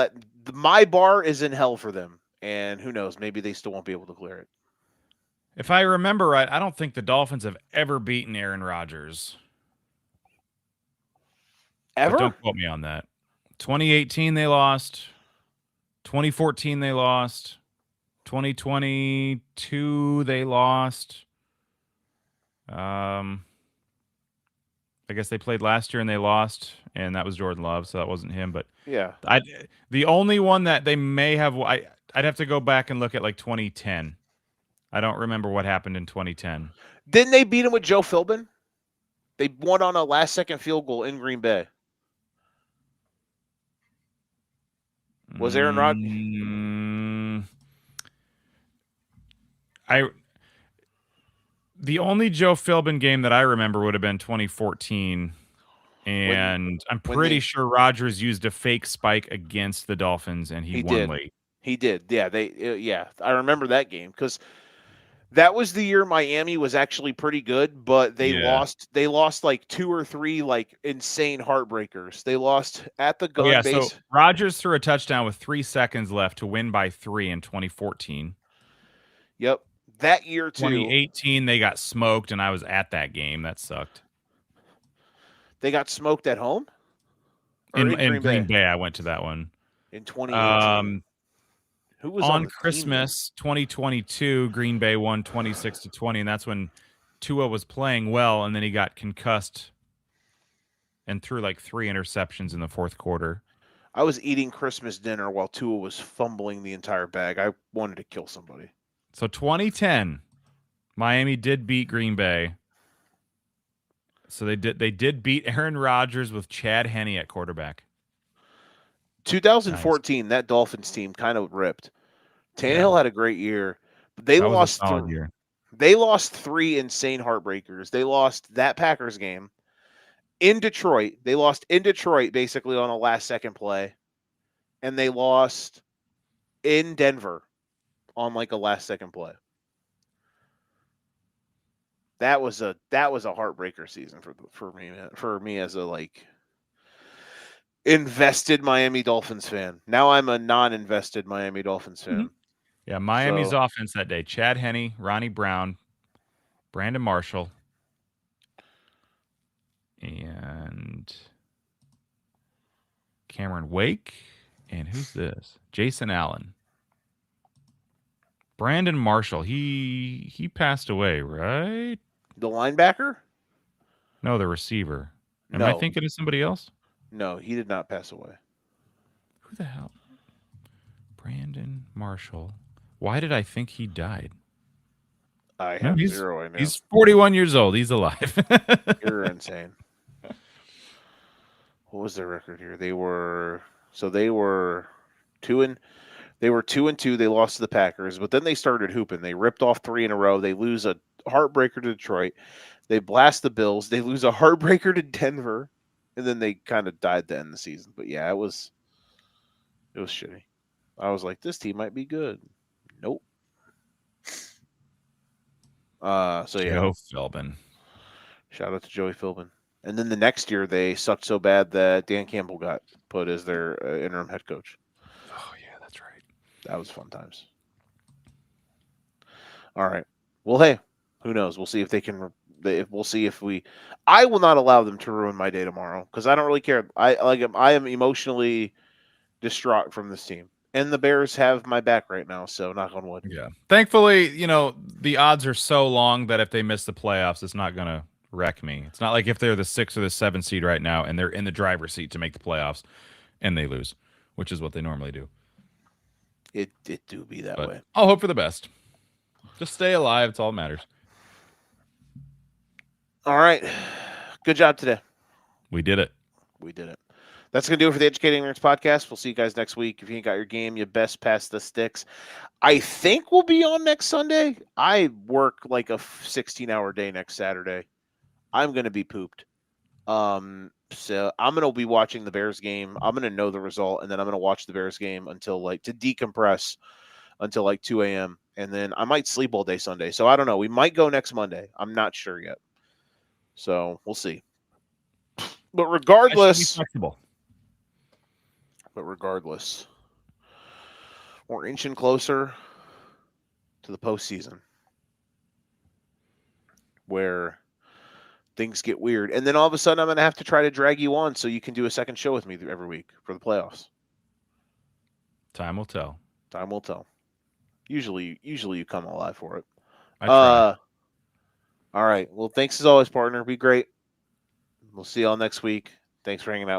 my bar is in hell for them, and who knows, maybe they still won't be able to clear it. If I remember right, I don't think the Dolphins have ever beaten Aaron Rodgers. Ever? But don't quote me on that. 2018 they lost. 2014 they lost. 2022 they lost. I guess they played last year and they lost, and that was Jordan Love, so that wasn't him. But yeah, the only one that they may have, I'd have to go back and look at like 2010. I don't remember what happened in 2010. Didn't they beat him with Joe Philbin? They won on a last-second field goal in Green Bay. Was Aaron Rodgers? The only Joe Philbin game that I remember would have been 2014, and I'm pretty sure Rodgers used a fake spike against the Dolphins, and he won late. He did. Yeah, I remember that game because that was the year Miami was actually pretty good, but they lost. They lost like 2 or 3 like insane heartbreakers. They lost at the gun base. So Rodgers threw a touchdown with 3 seconds left to win by 3 in 2014. Yep. That year, too. 2018, they got smoked, and I was at that game. That sucked. They got smoked at home? In Green Bay, I went to that one. In 2018. Who was on Christmas 2022, Green Bay won 26-20, and that's when Tua was playing well, and then he got concussed and threw like 3 interceptions in the fourth quarter. I was eating Christmas dinner while Tua was fumbling the entire bag. I wanted to kill somebody. So 2010, Miami did beat Green Bay. So they did beat Aaron Rodgers with Chad Henne at quarterback. 2014, that Dolphins team kind of ripped. Tannehill had a great year. They lost 3. They lost 3 insane heartbreakers. They lost that Packers game in Detroit. They lost in Detroit basically on a last-second play, and they lost in Denver on like a last-second play. That was a heartbreaker season for me as a like invested Miami Dolphins fan. Now I'm a non-invested Miami Dolphins fan. Mm-hmm. Yeah, Miami's offense that day: Chad Henne, Ronnie Brown, Brandon Marshall, and Cameron Wake. And who's this? Jason Allen. Brandon Marshall. He passed away, right? The linebacker? No, the receiver. Am I thinking of somebody else? No, he did not pass away. Who the hell? Brandon Marshall. Why did I think he died? I have zero idea. He's 41 years old. He's alive. You're insane. What was their record here? They were 2-2. They lost to the Packers, but then they started hooping. They ripped off 3 in a row. They lose a heartbreaker to Detroit. They blast the Bills. They lose a heartbreaker to Denver, and then they kind of died to end the season. But yeah, it was shitty. I was like, this team might be good. Nope. Joe Philbin. Shout out to Joey Philbin. And then the next year they sucked so bad that Dan Campbell got put as their interim head coach. Oh yeah, that's right. That was fun times. All right. Well, hey, who knows? We'll see if they can. We'll see if we. I will not allow them to ruin my day tomorrow because I don't really care. I am emotionally distraught from this team, and the Bears have my back right now. So knock on wood. Yeah. Thankfully, the odds are so long that if they miss the playoffs, it's not gonna wreck me. It's not like if they're the 6th or the 7th seed right now and they're in the driver's seat to make the playoffs and they lose. which is what they normally do. It do be that But way. I'll hope for the best. Just stay alive. It's all that matters. All right. Good job today. We did it. We did it. That's going to do it for the Educating Ignorance podcast. We'll see you guys next week. If you ain't got your game, you best pass the sticks. I think we'll be on next Sunday. I work like a 16-hour day next Saturday. I'm going to be pooped. So I'm going to be watching the Bears game. I'm going to know the result, and then I'm going to watch the Bears game until to decompress until like 2 a.m. And then I might sleep all day Sunday. So I don't know. We might go next Monday. I'm not sure yet. So we'll see. But regardless, we're inching closer to the postseason where things get weird. And then all of a sudden I'm going to have to try to drag you on so you can do a second show with me every week for the playoffs. Time will tell. Time will tell. Usually you come alive for it. I try. All right. Well, thanks as always, partner. Be great. We'll see y'all next week. Thanks for hanging out.